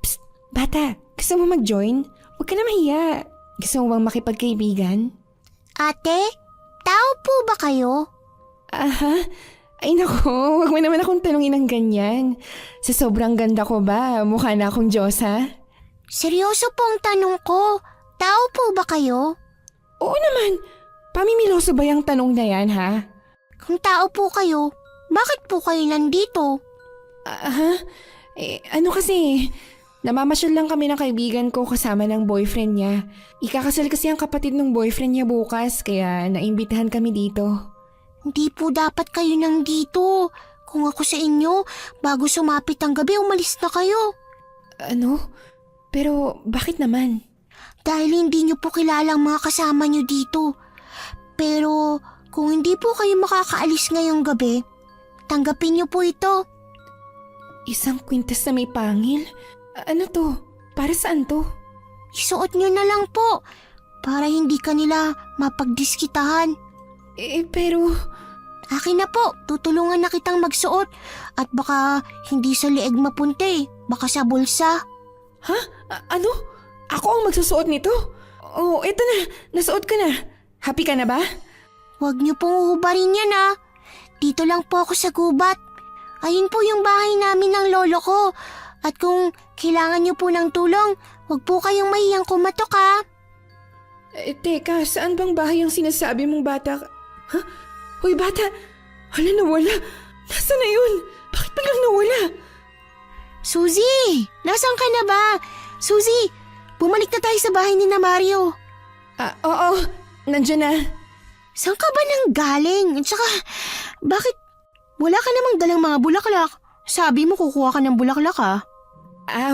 Psst, bata, gusto mo mag-join? Huwag ka na mahiya. Gusto mo bang makipagkaibigan? Ate, tao po ba kayo? Aha, ay nako, huwag mo naman akong tanungin ng ganyan. Sa sobrang ganda ko ba, mukha na akong Diyosa? Seryoso po ang tanong ko. Tao po ba kayo? Oo naman, pamimiloso ba yung tanong na yan ha? Kung tao po kayo, bakit po kayo nandito? Aha, ano kasi, namamasyal lang kami ng kaibigan ko kasama ng boyfriend niya. Ikakasal kasi ang kapatid ng boyfriend niya bukas, kaya naimbitahan kami dito. Hindi po dapat kayo nandito. Kung ako sa inyo, bago sumapit ang gabi, umalis na kayo. Ano? Pero bakit naman? Dahil hindi niyo po kilala ang mga kasama niyo dito. Pero kung hindi po kayo makakaalis ngayong gabi, tanggapin niyo po ito. Isang kwintas na may pangil? Ano to? Para saan to? Isuot niyo na lang po para hindi kanila mapagdiskitahan. Pero... Akin na po, tutulungan na kitang magsuot at baka hindi sa leeg mapunti, baka sa bulsa. Ha? Ano? Ako ang magsusuot nito? Oh, eto na. Nasuot ko na. Happy ka na ba? Huwag niyo pong uhubarin yan ah. Dito lang po ako sa gubat. Ayun po yung bahay namin ng lolo ko. At kung kailangan niyo po ng tulong, huwag po kayong mahiyang kumatok ah. Teka, saan bang bahay ang sinasabi mong bata? Ha? Hoy bata! Hala, nawala! Nasaan na yun? Bakit biglang nawala? Suzy! Nasaan ka na ba? Suzy! Bumalik na tayo sa bahay ni na Mario. Oo. Nandiyan na. Saan ka ba nang galing? At saka, bakit wala ka namang dalang mga bulaklak? Sabi mo kukuha ka ng bulaklak ah.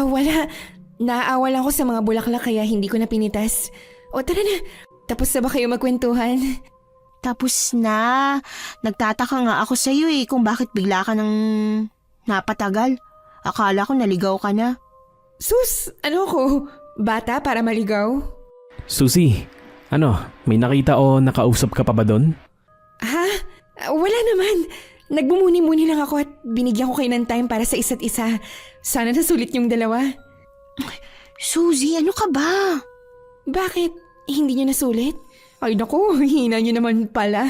Wala. Naaawa lang ko sa mga bulaklak kaya hindi ko na pinitas. O tara na. Tapos na ba kayo magkwentuhan? Tapos na. Nagtataka nga ako sa iyo kung bakit bigla ka nang napatagal. Akala ko naligaw ka na. Sus, ano ko? Bata para maligaw? Susie, may nakita o nakausap ka pa ba doon? Ha? Wala naman. Nagbumuni-muni lang ako at binigyan ko kayo ng time para sa isa't isa. Sana nasulit yung dalawa. Suzy, ano ka ba? Bakit? Hindi niyo nasulit? Ay naku, hina niyo naman pala.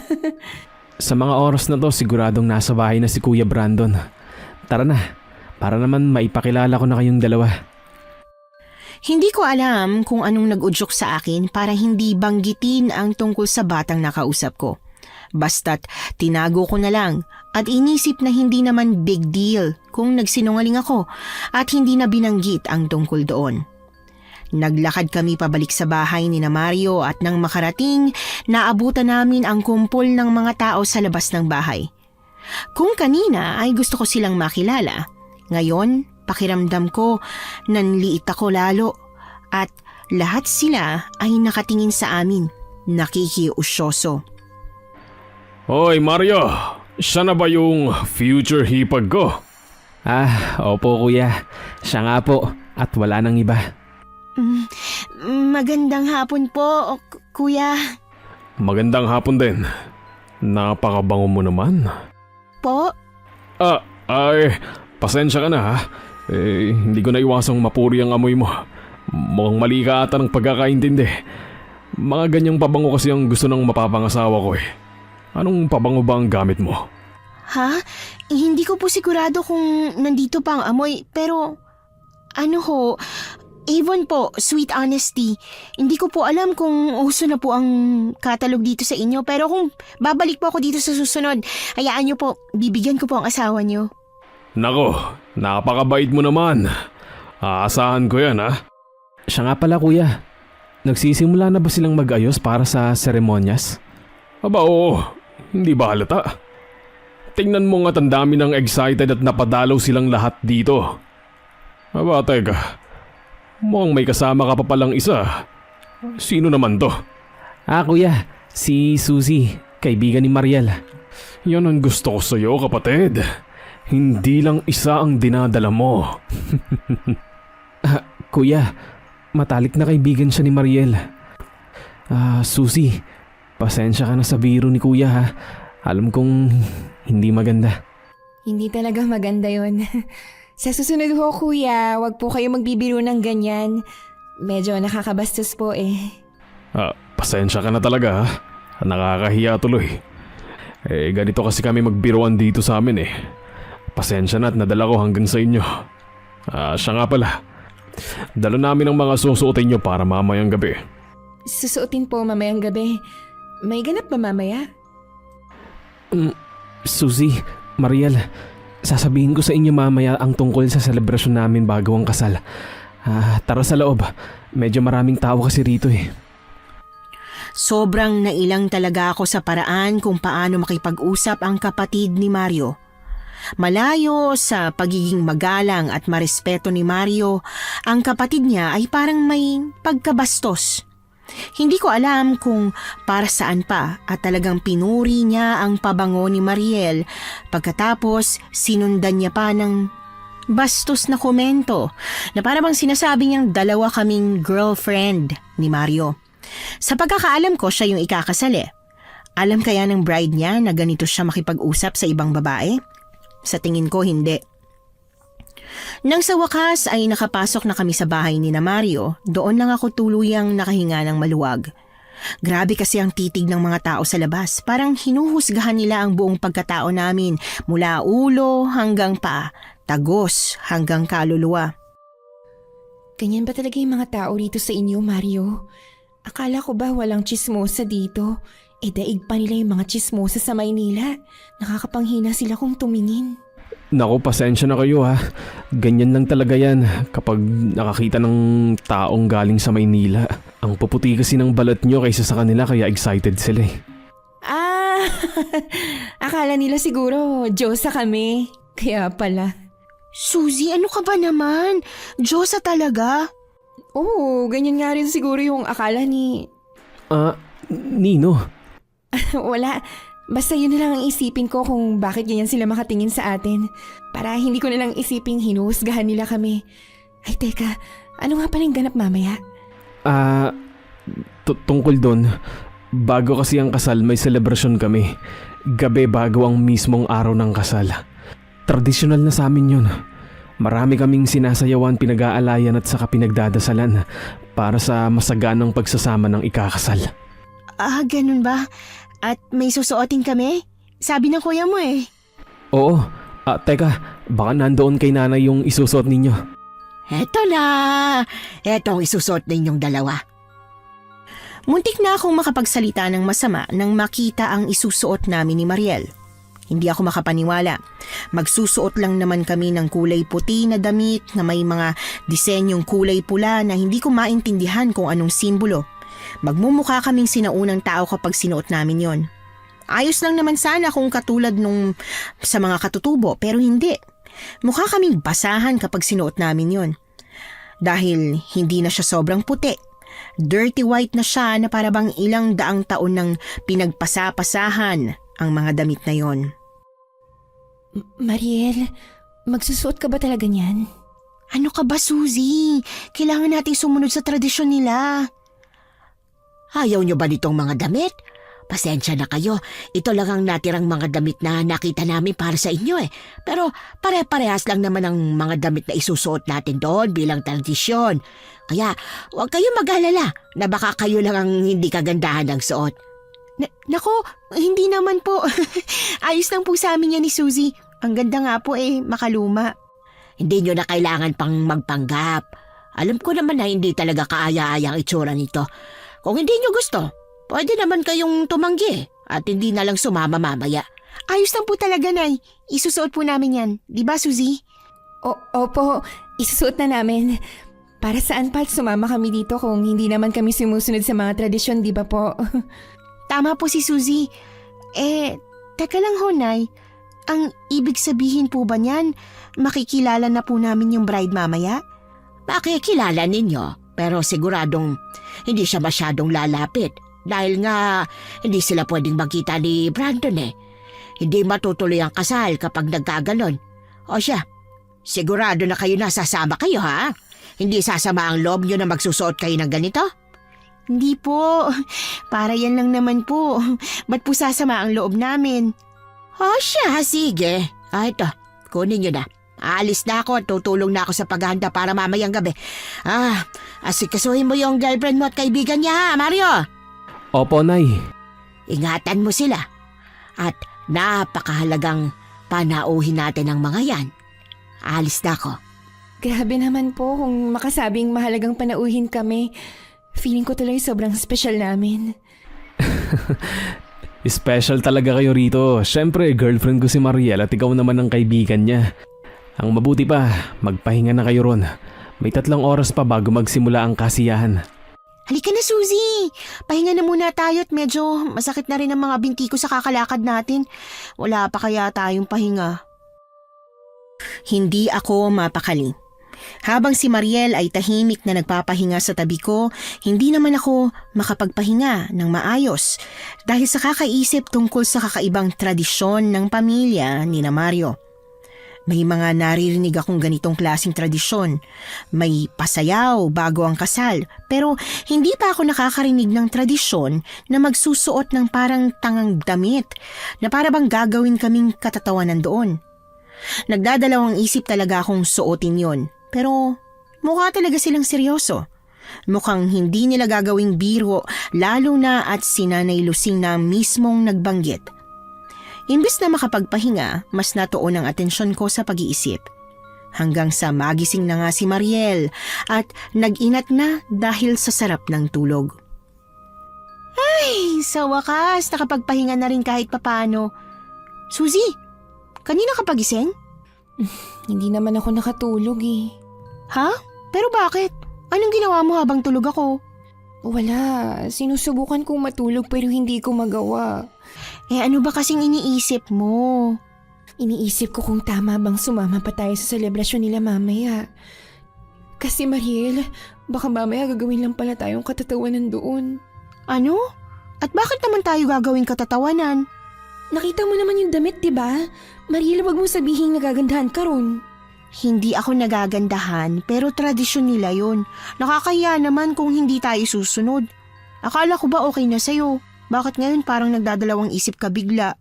Sa mga oras na to, siguradong nasa bahay na si Kuya Brandon. Tara na, para naman maipakilala ko na kayong dalawa. Hindi ko alam kung anong nag-udyok sa akin para hindi banggitin ang tungkol sa batang nakausap ko. Basta't tinago ko na lang at inisip na hindi naman big deal kung nagsinungaling ako at hindi na binanggit ang tungkol doon. Naglakad kami pabalik sa bahay ni na Mario at nang makarating, naabutan namin ang kumpol ng mga tao sa labas ng bahay. Kung kanina ay gusto ko silang makilala, ngayon pakiramdam ko nanliit ako lalo at lahat sila ay nakatingin sa amin, nakikiusyoso. Hoy Mario, siya na ba yung future hipag ko? Opo kuya, siya nga po at wala nang iba. Magandang hapon po, kuya. Magandang hapon din. Napakabango mo naman. Po? Pasensya ka na ha. Hindi ko na iwasang mapuri ang amoy mo. Mukhang mali ka ata ng pagkakaintindi. Mga ganyang pabango kasi ang gusto ng mapapangasawa ko eh. Anong pabango ba ang gamit mo? Ha? Hindi ko po sigurado kung nandito pa ang amoy, pero Avon po, Sweet Honesty. Hindi ko po alam kung uso na po ang catalog dito sa inyo, pero kung babalik po ako dito sa susunod, hayaan niyo po, bibigyan ko po ang asawa niyo. Nako, napakabait mo naman. Aasahan ko yan ha. Siya nga pala kuya, nagsisimula na ba silang mag-ayos para sa seremonyas? Aba oo, hindi ba halata? Tingnan mo nga't ang dami ng excited at napadalaw silang lahat dito. Aba teka, mukhang may kasama ka pa palang isa. Sino naman to? Kuya, si Suzy, kaibigan ni Mariel. Yan ang gusto ko sa'yo kapatid. Hindi lang isa ang dinadala mo. Kuya, matalik na kaibigan siya ni Mariel. Suzy, pasensya ka na sa biro ni kuya ha. Alam kong hindi maganda. Hindi talaga maganda yon. Sa susunod ho, kuya, wag po kayo magbibiro ng ganyan. Medyo nakakabastos po eh. Pasensya ka na talaga ha. Nakakahiya tuloy. Ganito kasi kami magbiruan dito sa amin eh. Pasensya na at nadala ko hanggang sa inyo. Siya nga pala. Dala namin ang mga susuotin nyo para mamayang gabi. Susuotin po mamayang gabi. May ganap ba mamaya? Suzy, Mariel, sasabihin ko sa inyo mamaya ang tungkol sa selebrasyon namin bago ang kasal. Tara sa loob. Medyo maraming tao kasi rito eh. Sobrang nailang talaga ako sa paraan kung paano makipag-usap ang kapatid ni Mario. Malayo sa pagiging magalang at marespeto ni Mario, ang kapatid niya ay parang may pagkabastos. Hindi ko alam kung para saan pa at talagang pinuri niya ang pabango ni Mariel pagkatapos sinundan niya pa ng bastos na komento na parang sinasabi niyang dalawa kaming girlfriend ni Mario. Sa pagkakaalam ko siya yung ikakasali. Alam kaya ng bride niya na ganito siya makipag-usap sa ibang babae? Sa tingin ko hindi. Nang sa wakas ay nakapasok na kami sa bahay ni na Mario, doon lang ako tuluyang nakahinga ng maluwag. Grabe kasi ang titig ng mga tao sa labas. Parang hinuhusgahan nila ang buong pagkatao namin mula ulo hanggang paa, tagos hanggang kaluluwa. Ganyan ba talaga yung mga tao rito sa inyo, Mario? Akala ko ba walang chismosa dito? Daig pa nila yung mga chismosa sa Maynila. Nakakapanghina sila kung tumingin. Naku, pasensya na kayo ha. Ganyan lang talaga yan kapag nakakita ng taong galing sa Maynila. Ang puputi kasi ng balat nyo kaysa sa kanila kaya excited sila eh. Akala nila siguro Diyosa kami. Kaya pala. Suzy, ano ka ba naman? Diyosa talaga? Oo, ganyan nga rin siguro yung akala ni... Nino. Wala. Basta yun na lang ang isipin ko kung bakit ganyan sila makatingin sa atin. Para hindi ko na lang isiping hinuhusgahan nila kami. Ay teka, ano nga pala yung ganap mamaya? Tungkol doon, bago kasi ang kasal may selebrasyon kami. Gabi bago ang mismong araw ng kasal. Tradisyonal na sa amin yun. Marami kaming sinasayawan, pinag-aalayan at saka pinagdadasalan para sa masaganang pagsasama ng ikakasal. Ganun ba? At may susuotin kami? Sabi ng kuya mo eh. Oo. Teka, baka nandoon kay nanay yung isusuot ninyo. Eto na! Eto ang isusuot ninyong dalawa. Muntik na akong makapagsalita ng masama nang makita ang isusuot namin ni Mariel. Hindi ako makapaniwala. Magsusuot lang naman kami ng kulay puti na damit na may mga disenyong kulay pula na hindi ko maintindihan kung anong simbolo. Magmumukha kaming sinaunang tao kapag sinuot namin yon. Ayos lang naman sana kung katulad nung sa mga katutubo pero hindi. Mukha kaming basahan kapag sinuot namin yon. Dahil hindi na siya sobrang puti. Dirty white na siya na parabang ilang daang taon nang pinagpasapasahan ang mga damit na yon. Mariel, magsusuot ka ba talaga niyan? Ano ka ba, Suzy? Kailangan nating sumunod sa tradisyon nila. Ayaw nyo ba nitong mga damit? Pasensya na kayo. Ito lang ang natirang mga damit na nakita namin para sa inyo eh. Pero pare-parehas lang naman ang mga damit na isusuot natin doon bilang tradisyon. Kaya huwag kayo mag-alala na baka kayo lang ang hindi kagandahan ng suot. Nako, hindi naman po. Ayos lang po sa amin yan ni Suzy. Ang ganda nga po makaluma. Hindi nyo na kailangan pang magpanggap. Alam ko naman na hindi talaga kaaya-aya ang itsura nito. Kung hindi nyo gusto, pwede naman kayong tumanggi at hindi na lang sumama mamaya. Ayos lang po talaga, Nay. Isusuot po namin yan. Di ba, Suzy? Opo, isusuot na namin. Para saan pa sumama kami dito kung hindi naman kami sumusunod sa mga tradisyon, di ba po? Tama po si Suzy. Teka lang ho, Nay. Ang ibig sabihin po ba niyan, makikilala na po namin yung bride mamaya? Makikilala ninyo, pero siguradong hindi siya masyadong lalapit. Dahil nga, hindi sila pwedeng magkita ni Brandon eh. Hindi matutuloy ang kasal kapag nagkaganon. O siya, sigurado na kayo na sasama kayo ha? Hindi sasama ang loob nyo na magsusuot kayo ng ganito? Hindi po. Para yan lang naman po. Ba't po sasama ang loob namin? O siya, sige. Ito, kunin nyo na. Aalis na ako at tutulong na ako sa paghahanda para mamayang gabi. Asikasuhin mo yung girlfriend mo at kaibigan niya ha, Mario? Opo, Nay. Ingatan mo sila. At napakahalagang panauhin natin ang mga yan. Aalis na ako. Grabe naman po kung makasabing mahalagang panauhin kami. Feeling ko tuloy sobrang special namin. Special talaga kayo rito. Siyempre, girlfriend ko si Mariel at ikaw naman ang kaibigan niya. Ang mabuti pa, magpahinga na kayo ron. May 3 oras pa bago magsimula ang kasiyahan. Halika na, Suzy. Pahinga na muna tayo at medyo masakit na rin ang mga binti ko sa kakalakad natin. Wala pa kaya tayong pahinga. Hindi ako mapakali. Habang si Mariel ay tahimik na nagpapahinga sa tabi ko, hindi naman ako makapagpahinga ng maayos dahil sa kakaisip tungkol sa kakaibang tradisyon ng pamilya ni na Mario. May mga naririnig akong ganitong klaseng tradisyon. May pasayaw bago ang kasal, pero hindi pa ako nakakarinig ng tradisyon na magsusuot ng parang tangang damit na para bang gagawin kaming katatawanan doon. Nagdadalawang isip talaga akong suotin yon, pero mukha talaga silang seryoso. Mukhang hindi nila gagawing biro, lalo na at si Nanay Lusing na mismong nagbanggit. Imbes na makapagpahinga, mas natuon ang atensyon ko sa pag-iisip. Hanggang sa magising na nga si Mariel at nag-inat na dahil sa sarap ng tulog. Ay, sa wakas, nakapagpahinga na rin kahit papano. Suzy, kanina ka pagising? Hindi naman ako nakatulog eh. Ha? Pero bakit? Anong ginawa mo habang tulog ako? Wala, sinusubukan kong matulog pero hindi ko magawa. Ano ba kasing iniisip mo? Iniisip ko kung tama bang sumama pa tayo sa selebrasyon nila mamaya. Kasi Mariel, baka mamaya gagawin lang pala tayong katatawanan doon. Ano? At bakit naman tayo gagawing katatawanan? Nakita mo naman yung damit, diba? Mariel, wag mo sabihin nagagandahan ka ron. Hindi ako nagagandahan pero tradisyon nila yun. Nakakahiya naman kung hindi tayo susunod. Akala ko ba okay na sa'yo? Bakit ngayon parang nagdadalawang isip ka bigla?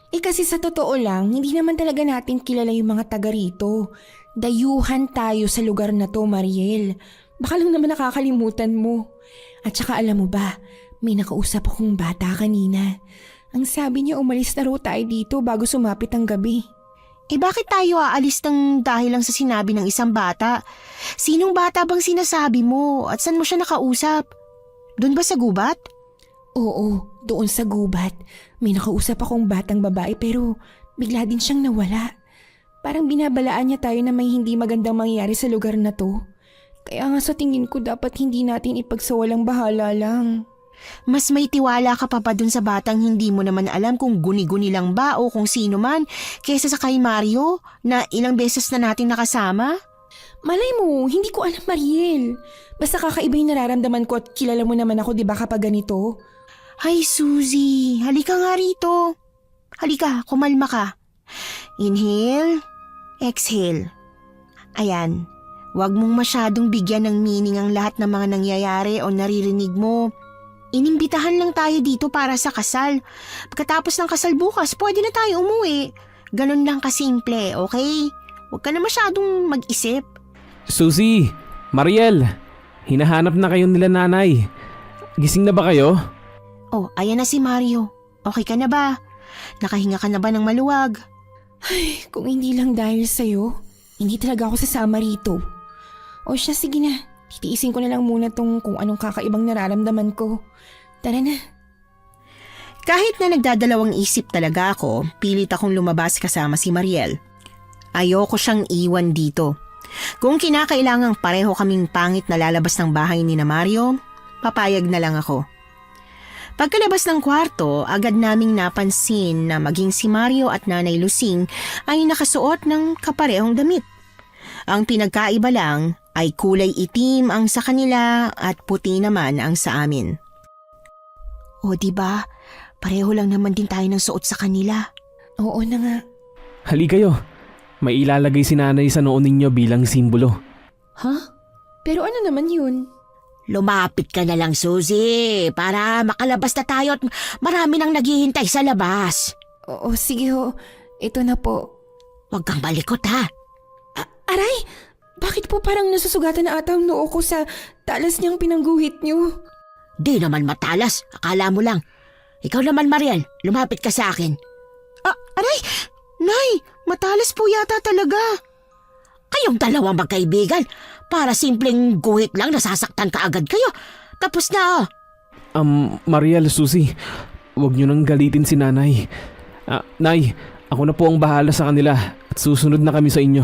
Kasi sa totoo lang, hindi naman talaga natin kilala yung mga taga rito. Dayuhan tayo sa lugar na to, Mariel. Baka lang naman nakakalimutan mo. At saka alam mo ba, may nakausap akong bata kanina. Ang sabi niya umalis na raw tayo dito bago sumapit ang gabi. Bakit tayo aalis ng dahil lang sa sinabi ng isang bata? Sinong bata bang sinasabi mo at saan mo siya nakausap? Doon ba sa gubat? Oo, doon sa gubat. May nakausap akong batang babae pero bigla din siyang nawala. Parang binabalaan niya tayo na may hindi magandang mangyayari sa lugar na to. Kaya nga sa tingin ko dapat hindi natin ipagsawalang bahala lang. Mas may tiwala ka pa dun sa batang hindi mo naman alam kung guni-guni lang ba o kung sino man kaysa sa kay Mario na ilang beses na natin nakasama? Malay mo, hindi ko alam, Mariel. Basta kakaiba yung nararamdaman ko at kilala mo naman ako, di ba, kapag ganito? Ay, Suzy, halika nga rito. Halika, kumalma ka. Inhale, exhale. Ayan, wag mong masyadong bigyan ng meaning ang lahat ng mga nangyayari o naririnig mo. Inimbitahan lang tayo dito para sa kasal. Pagkatapos ng kasal bukas, pwede na tayo umuwi. Ganun lang kasimple, okay? Huwag ka na masyadong mag-isip. Suzy! Mariel! Hinahanap na kayo nila nanay. Gising na ba kayo? Oh, ayan na si Mario. Okay ka na ba? Nakahinga ka na ba ng maluwag? Ay, kung hindi lang dahil sa'yo, hindi talaga ako sasama rito. O siya, sige na. Titiisin ko na lang muna tong kung anong kakaibang nararamdaman ko. Tara na. Kahit na nagdadalawang isip talaga ako, pilit akong lumabas kasama si Mariel. Ayoko siyang iwan dito. Kung kinakailangang pareho kaming pangit na lalabas ng bahay ni na Mario, papayag na lang ako. Pagkalabas ng kwarto, agad naming napansin na maging si Mario at Nanay Lusing ay nakasuot ng kaparehong damit. Ang pinagkaiba lang ay kulay itim ang sa kanila at puti naman ang sa amin. O diba, pareho lang naman din tayo ng suot sa kanila. Oo na nga. Hali kayo. May ilalagay si nanay sa noon ninyo bilang simbolo. Ha? Pero ano naman yun? Lumapit ka na lang, Suzy, para makalabas na tayo at marami nang naghihintay sa labas. Oo, sige ho. Ito na po. Huwag kang balikot, ha? Aray! Bakit po parang nasusugatan na ata ang noo ko sa talas niyang pinangguhit niyo? Di naman matalas, akala mo lang. Ikaw naman, Mariel, lumapit ka sa akin. Aray! Nay, matalas po yata talaga. Kayong dalawang magkaibigan, para simpleng guhit lang nasasaktan ka agad kayo. Tapos na, oh. Mariel, Susie, huwag niyo nang galitin si nanay. Nay, ako na po ang bahala sa kanila at susunod na kami sa inyo.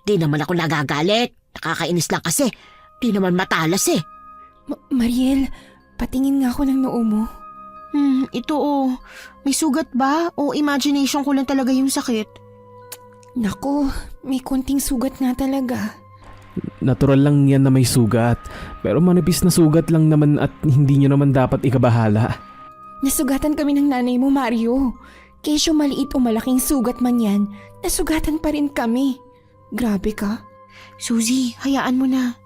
Di naman ako nagagalit. Nakakainis lang kasi. Di naman matalas eh. Mariel, patingin nga ako ng noo mo. Ito may sugat ba o imagination ko lang talaga yung sakit? Naku, may konting sugat nga talaga. Natural lang yan na may sugat, pero manipis na sugat lang naman at hindi nyo naman dapat ikabahala. Nasugatan kami ng nanay mo, Mario. Kesyo maliit o malaking sugat man yan, nasugatan pa rin kami. Grabe ka. Suzy, hayaan mo na.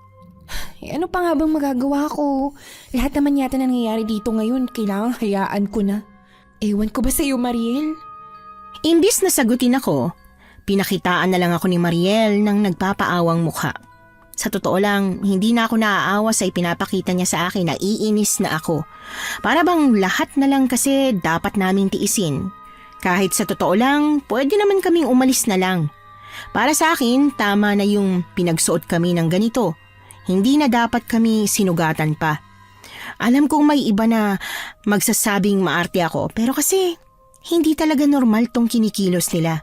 Ano pa nga bang magagawa ko? Lahat naman yata na nangyayari dito ngayon, kailangang hayaan ko na. Ewan ko ba sa'yo, Mariel? Imbis na sagutin ako, pinakitaan na lang ako ni Mariel ng nagpapaawang mukha. Sa totoo lang, hindi na ako naaawa sa ipinapakita niya sa akin na iinis na ako. Para bang lahat na lang kasi dapat naming tiisin. Kahit sa totoo lang, pwede naman kaming umalis na lang. Para sa akin, tama na yung pinagsuot kami ng ganito. Hindi na dapat kami sinugatan pa. Alam kong may iba na magsasabing maarte ako, pero kasi hindi talaga normal tong kinikilos nila.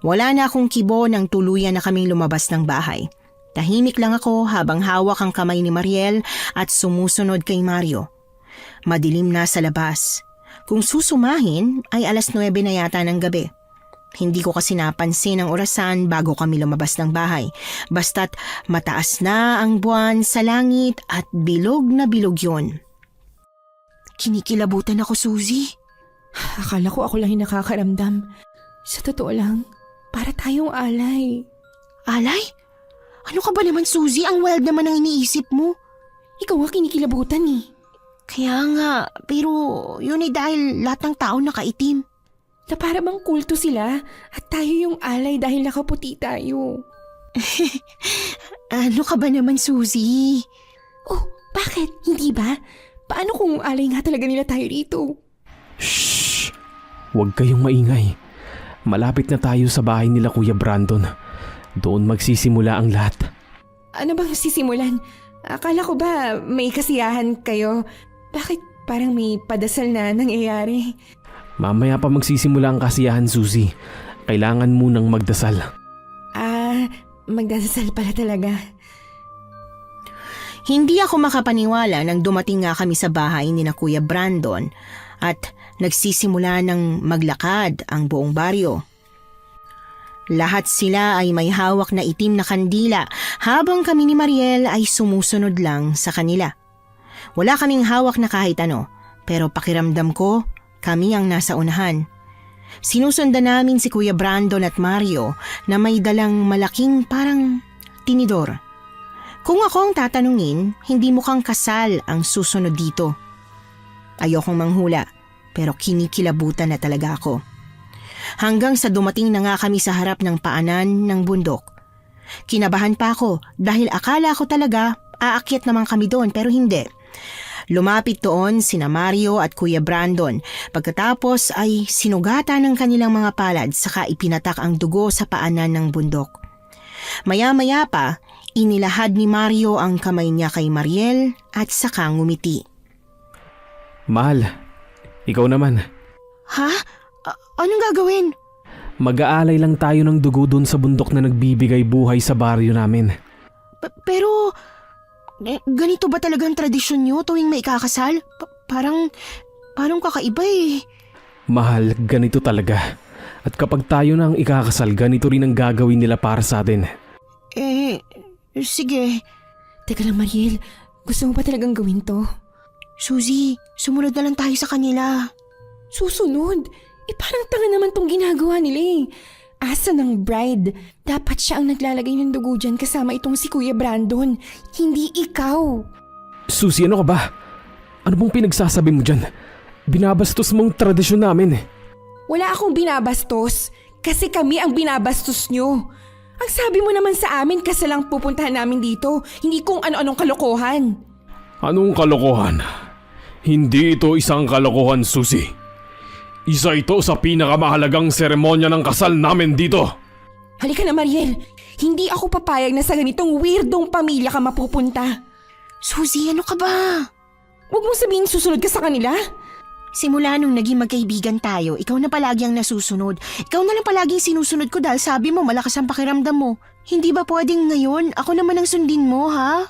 Wala na akong kibo nang tuluyan na kaming lumabas ng bahay. Tahimik lang ako habang hawak ang kamay ni Mariel at sumusunod kay Mario. Madilim na sa labas. Kung susumahin ay 9:00 na yata ng gabi. Hindi ko kasi napansin ang orasan bago kami lumabas ng bahay. Basta't mataas na ang buwan sa langit at bilog na bilog yun. Kinikilabutan ako, Suzy. Akala ko ako lang yung nakakaramdam. Sa totoo lang, para tayong alay. Alay? Ano ka ba naman, Suzy? Ang wild naman ang iniisip mo. Ikaw nga kinikilabutan eh. Kaya nga, pero yun ay dahil lahat ng tao nakaitim. Na para bang kulto sila at tayo yung alay dahil nakaputi tayo. Ano ka ba naman, Suzy? Oh, bakit? Hindi ba? Paano kung alay nga talaga nila tayo rito? Shh! Huwag kayong maingay. Malapit na tayo sa bahay nila Kuya Brandon. Doon magsisimula ang lahat. Ano bang sisimulan? Akala ko ba may kasiyahan kayo? Bakit parang may padasal na nangyayari? Mamaya pa magsisimula ang kasiyahan, Suzy. Kailangan munang magdasal. Magdasal pala talaga. Hindi ako makapaniwala nang dumating nga kami sa bahay ni na Kuya Brandon at nagsisimula ng maglakad ang buong baryo. Lahat sila ay may hawak na itim na kandila habang kami ni Mariel ay sumusunod lang sa kanila. Wala kaming hawak na kahit ano, pero pakiramdam ko kami ang nasa unahan. Sinusundan namin si Kuya Brandon at Mario na may dalang malaking parang tinidor. Kung ako ang tatanungin, hindi mukhang kasal ang susunod dito. Ayokong manghula, pero kinikilabutan na talaga ako. Hanggang sa dumating na nga kami sa harap ng paanan ng bundok. Kinabahan pa ako dahil akala ko talaga aakyat naman kami doon pero hindi. Lumapit doon sina Mario at Kuya Brandon. Pagkatapos ay sinugatan ng kanilang mga palad saka ipinatak ang dugo sa paanan ng bundok. Maya-maya pa, inilahad ni Mario ang kamay niya kay Mariel at saka ngumiti. Mahal, ikaw naman. Ha? Anong gagawin? Mag-aalay lang tayo ng dugo doon sa bundok na nagbibigay buhay sa baryo namin. Pero, ganito ba talagang tradisyon nyo tuwing may ikakasal? Parang kakaiba eh. Mahal, ganito talaga. At kapag tayo na ang ikakasal, ganito rin ang gagawin nila para sa atin. Sige. Teka lang, Mariel. Gusto mo ba talagang gawin to? Suzy, sumunod na lang tayo sa kanila. Susunod? Parang tanga naman tong ginagawa nila eh. Asa ng bride. Dapat siya ang naglalagay ng dugo dyan kasama itong si Kuya Brandon. Hindi ikaw. Susie, ano ka ba? Ano bang pinagsasabi mo dyan? Binabastos mong tradisyon namin. Wala akong binabastos. Kasi kami ang binabastos nyo. Ang sabi mo naman sa amin kasi lang pupuntahan namin dito. Hindi kung ano-anong kalokohan. Anong kalokohan? Hindi ito isang kalokohan, Susie. Isa ito sa pinakamahalagang seremonya ng kasal namin dito. Halika na, Mariel. Hindi ako papayag na sa ganitong weirdong pamilya ka mapupunta. Suzy, ano ka ba? Huwag mong sabihin susunod ka sa kanila. Simula nung naging magkaibigan tayo, ikaw na palagi ang nasusunod. Ikaw na lang palaging sinusunod ko dahil sabi mo malakas ang pakiramdam mo. Hindi ba pwedeng ngayon ako naman ang sundin mo, ha?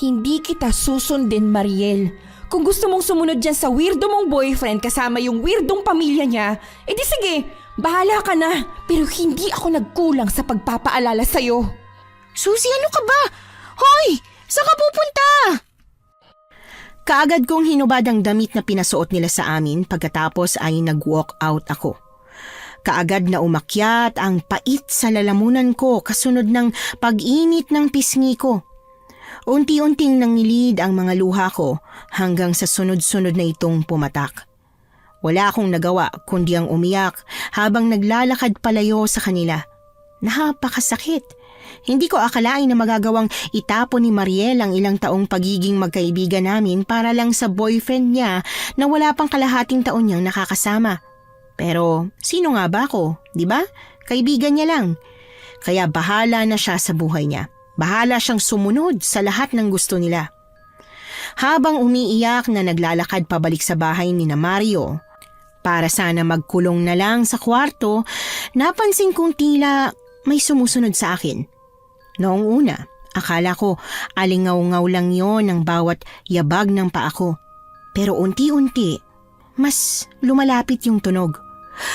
Hindi kita susundin, Mariel. Kung gusto mong sumunod dyan sa weirdo mong boyfriend kasama yung weirdong pamilya niya, edi sige, bahala ka na. Pero hindi ako nagkulang sa pagpapaalala sa'yo. Suzy, ano ka ba? Hoy! Saan ka pupunta? Kaagad kong hinubad ang damit na pinasuot nila sa amin pagkatapos ay nag-walk out ako. Kaagad na umakyat ang pait sa lalamunan ko kasunod ng pag-init ng pisngi ko. Unti-unting nangilid ang mga luha ko hanggang sa sunod-sunod na itong pumatak. Wala akong nagawa kundi ang umiyak habang naglalakad palayo sa kanila. Napakasakit. Hindi ko akalain na magagawang itapon ni Mariel ang ilang taong pagiging magkaibigan namin para lang sa boyfriend niya na wala pang kalahating taon niyang nakakasama. Pero sino nga ba ako, di ba? Kaibigan niya lang. Kaya bahala na siya sa buhay niya. Bahala siyang sumunod sa lahat ng gusto nila. Habang umiiyak na naglalakad pabalik sa bahay ni na Mario, para sana magkulong na lang sa kwarto, napansin kong tila may sumusunod sa akin. Noong una, akala ko alingaw-ngaw lang yon ang bawat yabag ng paa ko. Pero unti-unti, mas lumalapit yung tunog.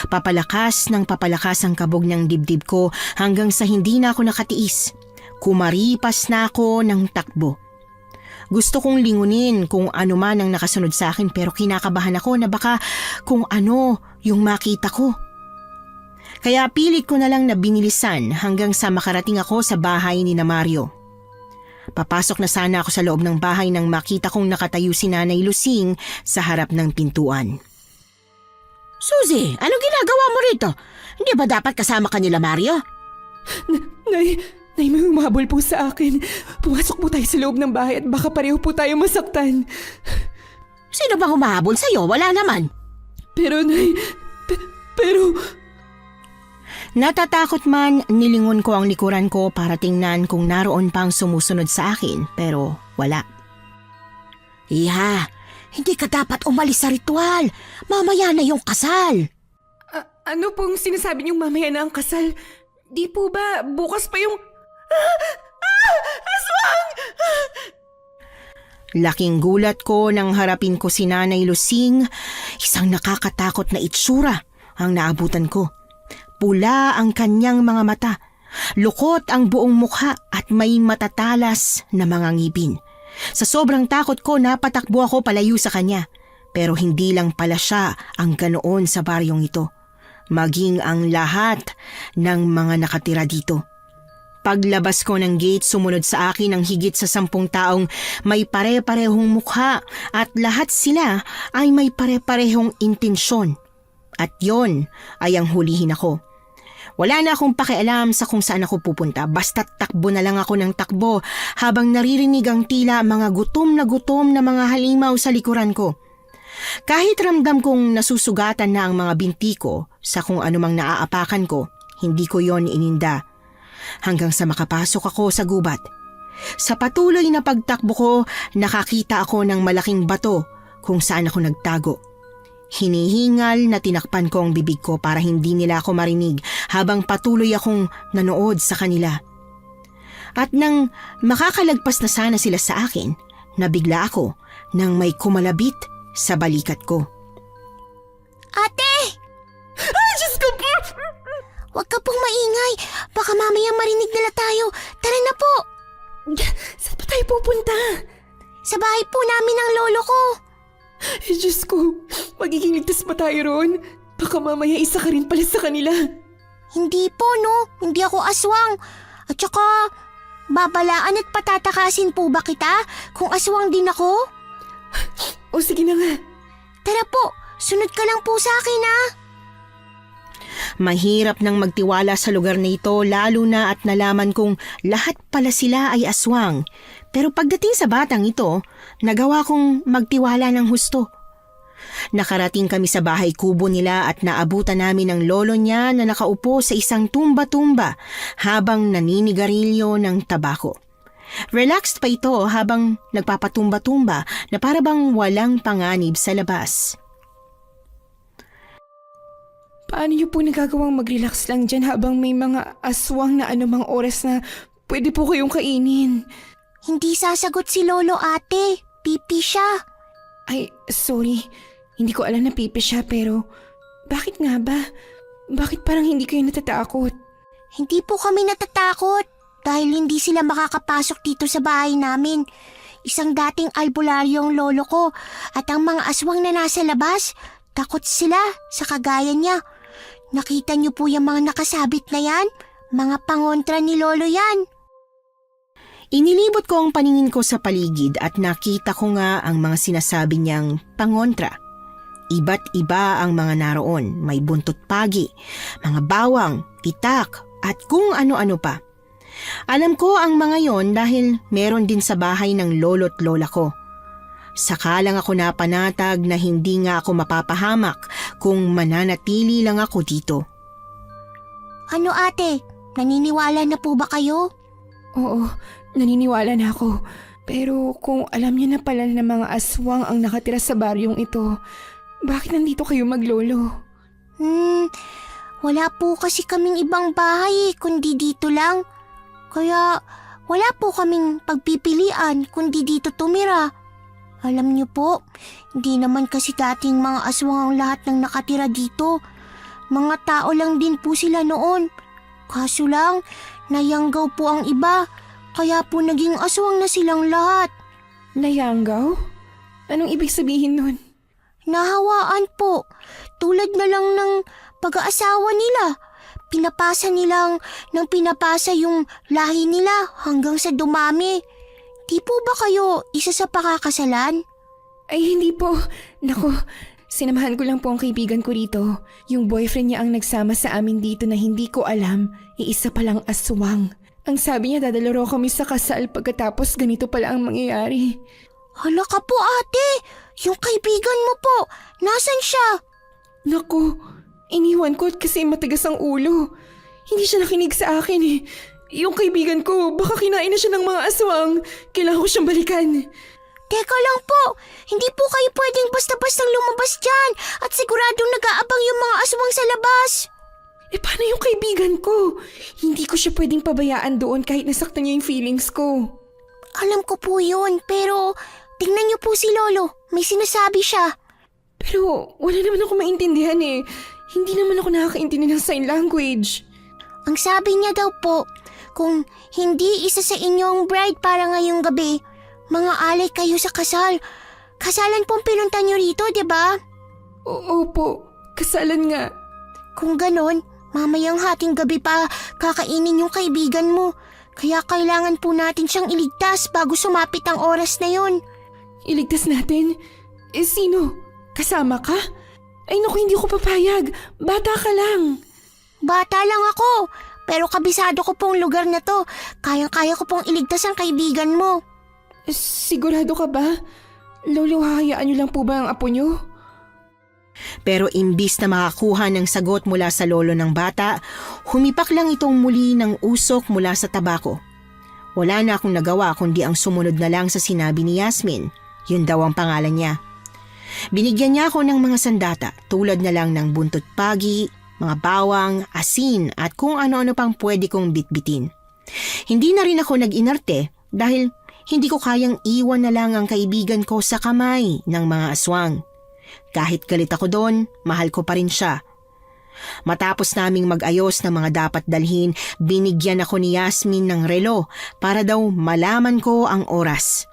Papalakas ng papalakas ang kabog ng dibdib ko hanggang sa hindi na ako nakatiis. Kumaripas na ako ng takbo. Gusto kong lingunin kung ano man ang nakasunod sa akin pero kinakabahan ako na baka kung ano yung makita ko. Kaya pilit ko na lang na binilisan hanggang sa makarating ako sa bahay ni na Mario. Papasok na sana ako sa loob ng bahay nang makita kong nakatayo si Nanay Lusing sa harap ng pintuan. Suzy, anong ginagawa mo rito? Hindi ba dapat kasama ka nila, Mario? Nay, may humabol po sa akin. Pumasok po tayo sa loob ng bahay at baka pareho po tayo masaktan. Sino bang humahabol sa'yo? Wala naman. Pero Nay, pero... Natatakot man, nilingon ko ang likuran ko para tingnan kung naroon pang sumusunod sa akin pero wala. Iha, hindi ka dapat umalis sa ritual. Mamaya na yung kasal. Ano pong sinasabi niyong mamaya na ang kasal? Di po ba bukas pa yung... Aswang! Laking gulat ko nang harapin ko si Nanay Lusing. Isang nakakatakot na itsura ang naabutan ko. Pula ang kanyang mga mata. Lukot ang buong mukha at may matatalas na mga ngipin. Sa sobrang takot ko, napatakbo ako palayo sa kanya. Pero hindi lang pala siya ang ganoon sa baryong ito. Maging ang lahat ng mga nakatira dito. Paglabas ko ng gate, sumunod sa akin ang higit sa 10 taong may pare-parehong mukha at lahat sila ay may pare-parehong intensyon. At yon ay ang hulihin ako. Wala na akong pakialam sa kung saan ako pupunta, basta't takbo na lang ako ng takbo habang naririnig ang tila mga gutom na mga halimaw sa likuran ko. Kahit ramdam kong nasusugatan na ang mga binti ko sa kung anumang naaapakan ko, hindi ko yon ininda. Hanggang sa makapasok ako sa gubat. Sa patuloy na pagtakbo ko, nakakita ako ng malaking bato kung saan ako nagtago. Hinihingal na tinakpan ko ang bibig ko para hindi nila ako marinig habang patuloy akong nanood sa kanila. At nang makakalagpas na sana sila sa akin, nabigla ako nang may kumalabit sa balikat ko. Ate! Diyos ko! Huwag ka pong maingay. Baka mamaya marinig nila tayo. Tara na po. Saan pa tayo pupunta? Sa bahay po namin ng lolo ko. Diyos ko, magiging ligtas ba tayo roon? Baka mamaya isa ka rin pala sa kanila. Hindi po, no. Hindi ako aswang. At saka, babalaan at patatakasin po ba kita kung aswang din ako? O sige na nga. Tara po, sunod ka lang po sa akin, ha? Mahirap nang magtiwala sa lugar na ito lalo na at nalaman kong lahat pala sila ay aswang. Pero pagdating sa batang ito, nagawa kong magtiwala ng husto. Nakarating kami sa bahay kubo nila at naabutan namin ang lolo niya na nakaupo sa isang tumba-tumba habang naninigarilyo ng tabako. Relaxed pa ito habang nagpapatumba-tumba na parabang walang panganib sa labas. Paano niyo po nagagawang mag-relax lang dyan habang may mga aswang na anumang oras na pwede po kayong kainin? Hindi sasagot si lolo, ate. Pipi siya. Ay, sorry. Hindi ko alam na pipi siya pero bakit nga ba? Bakit parang hindi kayo natatakot? Hindi po kami natatakot dahil hindi sila makakapasok dito sa bahay namin. Isang dating albularyo ang lolo ko at ang mga aswang na nasa labas, takot sila sa kagaya niya. Nakita niyo po yung mga nakasabit na yan? Mga pangontra ni lolo yan. Inilibot ko ang paningin ko sa paligid at nakita ko nga ang mga sinasabi niyang pangontra. Iba't iba ang mga naroon, may buntot pagi, mga bawang, itak at kung ano-ano pa. Alam ko ang mga yon dahil meron din sa bahay ng lolo't lola ko. Saka lang ako napanatag na hindi nga ako mapapahamak kung mananatili lang ako dito. Ano ate? Naniniwala na po ba kayo? Oo, naniniwala na ako. Pero kung alam niyo na pala na mga aswang ang nakatira sa baryong ito, bakit nandito kayo maglolo? Wala po kasi kaming ibang bahay kundi dito lang. Kaya wala po kaming pagpipilian kundi dito tumira. Alam niyo po, hindi naman kasi dating mga aswang ang lahat ng nakatira dito. Mga tao lang din po sila noon. Kaso lang, nayanggaw po ang iba. Kaya po naging aswang na silang lahat. Nayanggaw? Anong ibig sabihin nun? Nahawaan po. Tulad na lang ng pag-aasawa nila. Pinapasa nilang nang pinapasa yung lahi nila hanggang sa dumami. Di po ba kayo isa sa pakakasalan? Ay hindi po. Nako, sinamahan ko lang po ang kaibigan ko rito. Yung boyfriend niya ang nagsama sa amin dito na hindi ko alam. Iisa palang aswang. Ang sabi niya dadalaro kami sa kasal pagkatapos ganito pala ang mangyayari. Hala ka po ate! Yung kaibigan mo po, nasan siya? Naku, iniwan ko kasi matigas ang ulo. Hindi siya nakinig sa akin eh. Yung kaibigan ko, baka kinain na siya ng mga aswang. Kailangan ko siyang balikan. Teka lang po, hindi po kayo pwedeng basta-bastang lumabas dyan at siguradong nag-aabang yung mga aswang sa labas. Eh paano yung kaibigan ko? Hindi ko siya pwedeng pabayaan doon kahit nasaktan niya yung feelings ko. Alam ko po yun, pero tingnan niyo po si Lolo. May sinasabi siya. Pero wala naman ako maintindihan eh. Hindi naman ako nakakaintindi ng sign language. Ang sabi niya daw po, kung hindi isa sa inyo ang bride para ngayong gabi, mga alay kayo sa kasal. Kasalan pong pinunta niyo rito, di ba? Oo po, kasalan nga. Kung ganon, mamayang hating gabi pa kakainin yung kaibigan mo. Kaya kailangan po natin siyang iligtas bago sumapit ang oras na yon. Iligtas natin? Eh sino? Kasama ka? Ay naku, hindi ko papayag. Bata ka lang. Bata lang ako, pero kabisado ko pong lugar na to. Kayang-kaya ko pong iligtas ang kaibigan mo. Sigurado ka ba? Lolo, hahayaan niyo lang po ba ang apo niyo? Pero imbis na makakuha ng sagot mula sa lolo ng bata, humipak lang itong muli ng usok mula sa tabako. Wala na akong nagawa kundi ang sumunod na lang sa sinabi ni Yasmin. Yun daw ang pangalan niya. Binigyan niya ako ng mga sandata tulad na lang ng buntot pagi, mga bawang, asin at kung ano-ano pang pwede kong bitbitin. Hindi na rin ako nag-inarte dahil hindi ko kayang iwan na lang ang kaibigan ko sa kamay ng mga aswang. Kahit galit ako doon, mahal ko pa rin siya. Matapos naming mag-ayos ng mga dapat dalhin, binigyan ako ni Yasmin ng relo para daw malaman ko ang oras.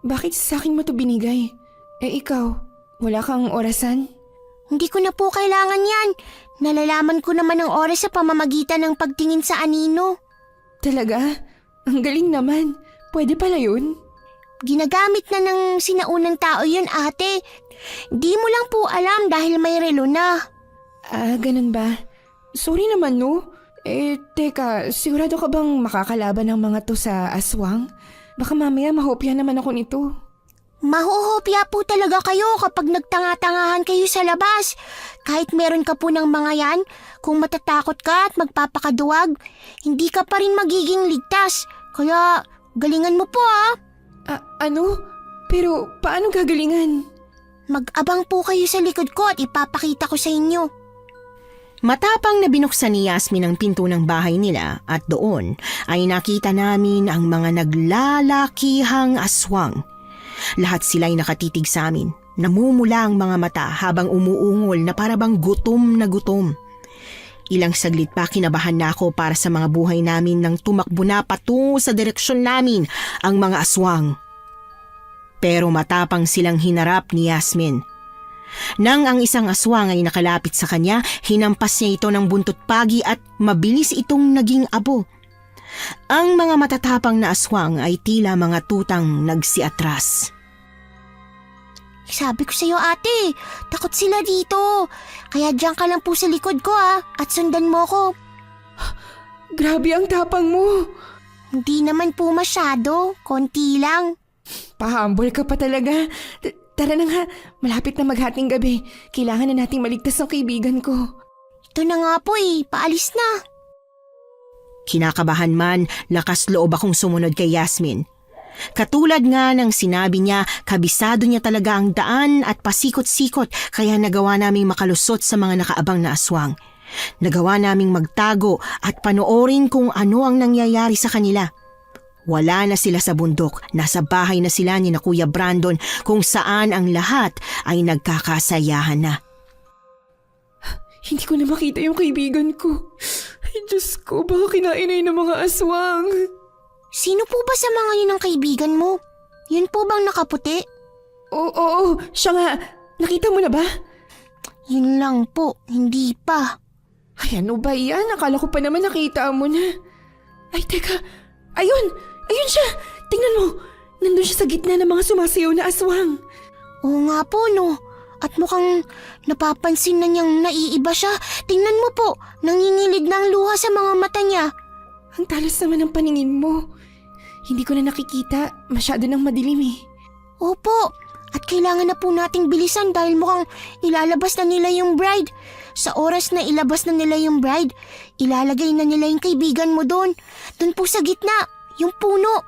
Bakit sa akin mo to binigay? Ikaw, wala kang orasan? Hindi ko na po kailangan yan. Nalalaman ko naman ang oras sa pamamagitan ng pagtingin sa anino. Talaga? Ang galing naman. Pwede pala yun? Ginagamit na ng sinaunang tao yun, ate. Di mo lang po alam dahil may relo na. Ganun ba? Sorry naman, no? Teka, sigurado ka bang makakalaban ng mga to sa aswang? Baka mamaya mahopya naman ako nito. Mahuhopya po talaga kayo kapag nagtanga-tangahan kayo sa labas. Kahit meron ka po ng mga yan, kung matatakot ka at magpapakaduwag, hindi ka pa rin magiging ligtas. Kaya galingan mo po Ano? Pero paano gagalingan? Mag-abang po kayo sa likod ko at ipapakita ko sa inyo. Matapang na binuksan ni Yasmin ang pinto ng bahay nila at doon ay nakita namin ang mga naglalakihang aswang. Lahat sila'y nakatitig sa amin. Namumula ang mga mata habang umuungol na parabang gutom na gutom. Ilang saglit pa kinabahan na ako para sa mga buhay namin nang tumakbo na patungo sa direksyon namin ang mga aswang. Pero matapang silang hinarap ni Yasmin. Nang ang isang aswang ay nakalapit sa kanya, hinampas niya ito ng buntot pagi at mabilis itong naging abo. Ang mga matatapang na aswang ay tila mga tutang nagsiatras. Sabi ko sa iyo, ate, takot sila dito. Kaya diyan ka lang po sa likod ko at sundan mo ko. Grabe ang tapang mo. Hindi naman po masyado, konti lang. Pahambol ka pa talaga. Tara na nga, malapit na maghating gabi. Kailangan na nating maligtas ang kaibigan ko. Ito na nga po paalis na. Kinakabahan man, lakas loob akong sumunod kay Yasmin. Katulad nga ng sinabi niya, kabisado niya talaga ang daan at pasikot-sikot kaya nagawa naming makalusot sa mga nakaabang na aswang. Nagawa naming magtago at panoorin kung ano ang nangyayari sa kanila. Wala na sila sa bundok, nasa bahay na sila ni na Kuya Brandon kung saan ang lahat ay nagkakasayahan na. Hindi ko na makita yung kaibigan ko. Ay, Diyos ko, baka kinainay ng mga aswang. Sino po ba sa mga yun ang kaibigan mo? Yun po bang nakaputi? Oo, siya nga. Nakita mo na ba? Yun lang po, hindi pa. Ay, ano ba yan? Akala ko pa naman nakita mo na. Ay, teka. Ayun siya. Tingnan mo. Nandun siya sa gitna ng mga sumasayaw na aswang. Oo nga po, no. At mukhang napapansin na niyang naiiba siya. Tingnan mo po, nangingilig na ang luha sa mga mata niya. Ang talas naman ng paningin mo. Hindi ko na nakikita. Masyado nang madilim eh. Opo, at kailangan na po nating bilisan dahil mukhang ilalabas na nila yung bride. Sa oras na ilabas na nila yung bride, ilalagay na nila yung kaibigan mo doon. Doon po sa gitna, yung puno.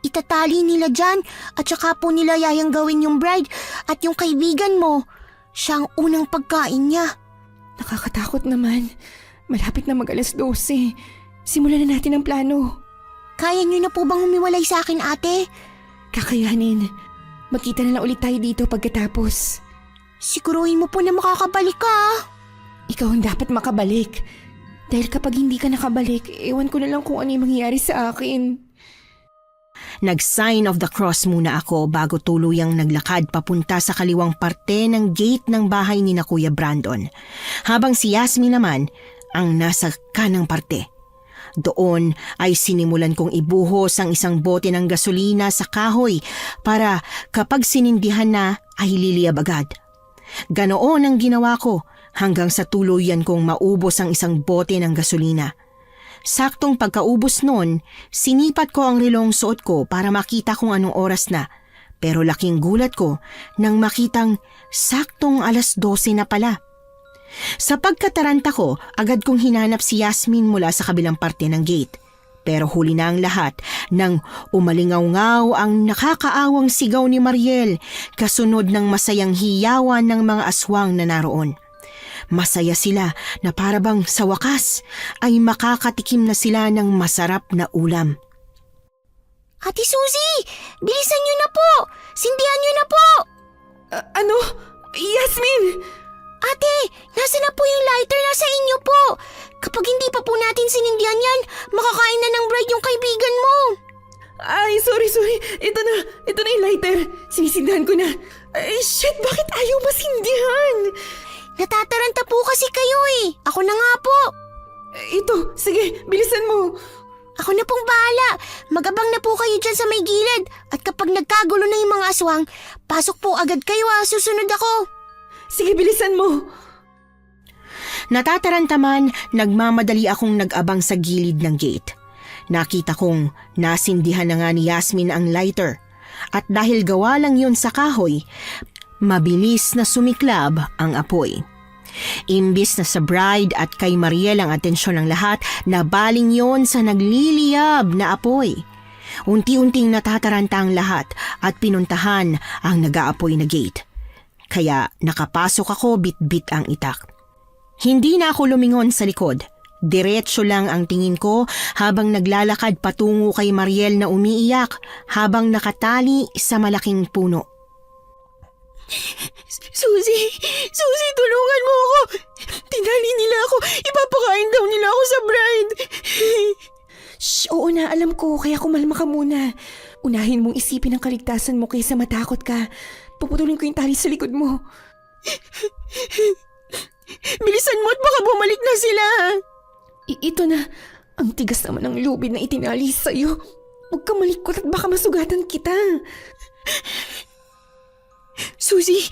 Itatali nila dyan at saka po nila yayanggawin yung bride at yung kaibigan mo. Siya ang unang pagkain niya. Nakakatakot naman. Malapit na mag-alas 12. Simulan na natin ang plano. Kaya niyo na po bang humiwalay sa akin, ate? Kakayanin. Magkita na lang ulit tayo dito pagkatapos. Siguruhin mo po na makakabalik ka. Ikaw ang dapat makabalik. Dahil kapag hindi ka nakabalik, ewan ko na lang kung ano yung mangyayari sa akin. Nag-sign of the cross muna ako bago tuluyang naglakad papunta sa kaliwang parte ng gate ng bahay ni na Kuya Brandon. Habang si Yasmin naman ang nasa kanang parte. Doon ay sinimulan kong ibuhos ang isang bote ng gasolina sa kahoy para kapag sinindihan na ay liliyab agad. Ganoon ang ginawa ko hanggang sa tuluyan kong maubos ang isang bote ng gasolina. Saktong pagkaubos nun, sinipat ko ang relong suot ko para makita kung anong oras na. Pero laking gulat ko nang makitang saktong alas 12 na pala. Sa pagkataranta ko, agad kong hinanap si Yasmin mula sa kabilang parte ng gate. Pero huli na ang lahat nang umalingaw-ngaw ang nakakaawang sigaw ni Mariel kasunod ng masayang hiyawan ng mga aswang na naroon. Masaya sila na parabang sa wakas ay makakatikim na sila ng masarap na ulam. Ate Suzy, bilisan niyo na po! Sindihan niyo na po! Ano? Yasmin! Ate, nasa na po yung lighter? Nasa inyo po. Kapag hindi pa po natin sinindihan yan, makakain na ng bride yung kaibigan mo. Ay, sorry. Ito na yung lighter. Sinisindahan ko na. Ay, shit, bakit ayaw masindihan? Natataranta po kasi kayo eh. Ako na nga po. Ito, sige, bilisan mo. Ako na pong bahala. Magabang na po kayo dyan sa may gilid. At kapag nagkagulo na yung mga aswang, pasok po agad kayo susunod ako. Sige, bilisan mo. Natatarantaman, nagmamadali akong nag-abang sa gilid ng gate. Nakita kong nasindihan na nga ni Yasmin ang lighter. At dahil gawa lang yun sa kahoy, mabilis na sumiklab ang apoy. Imbis na sa bride at kay Mariel ang atensyon ng lahat, nabaling yon sa nagliliyab na apoy. Unti-unting natataranta ang lahat at pinuntahan ang nag-aapoy na gate. Kaya nakapasok ako bit-bit ang itak. Hindi na ako lumingon sa likod. Diretso lang ang tingin ko habang naglalakad patungo kay Mariel na umiiyak habang nakatali sa malaking puno. Suzy, tulungan mo ako. Tinali nila ako. Ipapakain daw nila ako sa bride. Shh, oo na, alam ko, kaya kumalma ka muna. Unahin mong isipin ang kaligtasan mo kaysa matakot ka. Puputulin ko yung tali sa likod mo. Bilisan mo at baka bumalik na sila. Ito na, ang tigas naman ng lubid na itinali sa'yo. Huwag ka malikot at baka masugatan kita. Suzy,